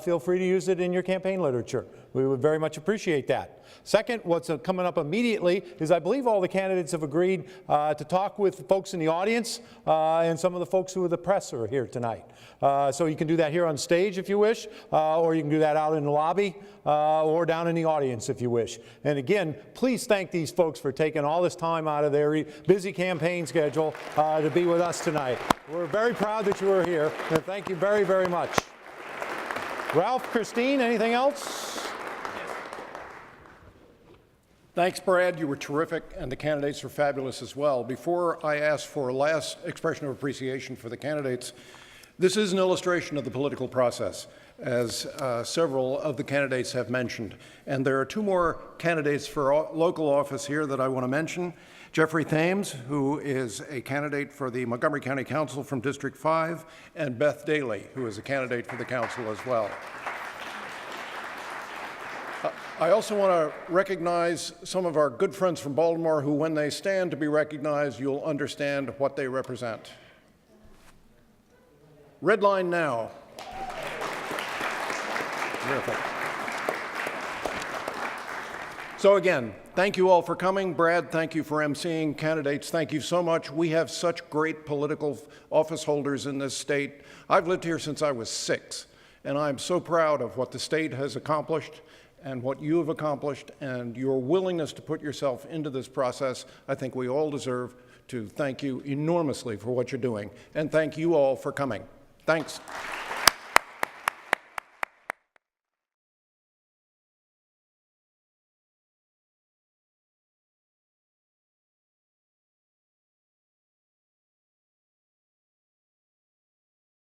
Feel free to use it in your campaign literature. We would very much appreciate that. Second, what's coming up immediately is I believe all the candidates have agreed to talk with folks in the audience and some of the folks who are the press are here tonight. So you can do that here on stage if you wish, or you can do that out in the lobby or down in the audience if you wish. And again, please thank these folks for taking all this time out of their busy campaign schedule to be with us tonight. We're very proud that you are here, and thank you very, very much. Ralph, Christine, anything else? Thanks, Brad. You were terrific, and the candidates were fabulous as well. Before I ask for a last expression of appreciation for the candidates, this is an illustration of the political process, as several of the candidates have mentioned. And there are two more candidates for local office here that I want to mention. Jeffrey Thames, who is a candidate for the Montgomery County Council from District 5, and Beth Daly, who is a candidate for the council as well. I also want to recognize some of our good friends from Baltimore who, when they stand to be recognized, you'll understand what they represent. Red line now. Terrific. So again, thank you all for coming. Brad, thank you for emceeing. Candidates, thank you so much. We have such great political office holders in this state. I've lived here since I was 6, and I'm so proud of what the state has accomplished and what you have accomplished, and your willingness to put yourself into this process. I think we all deserve to thank you enormously for what you're doing, and thank you all for coming. Thanks.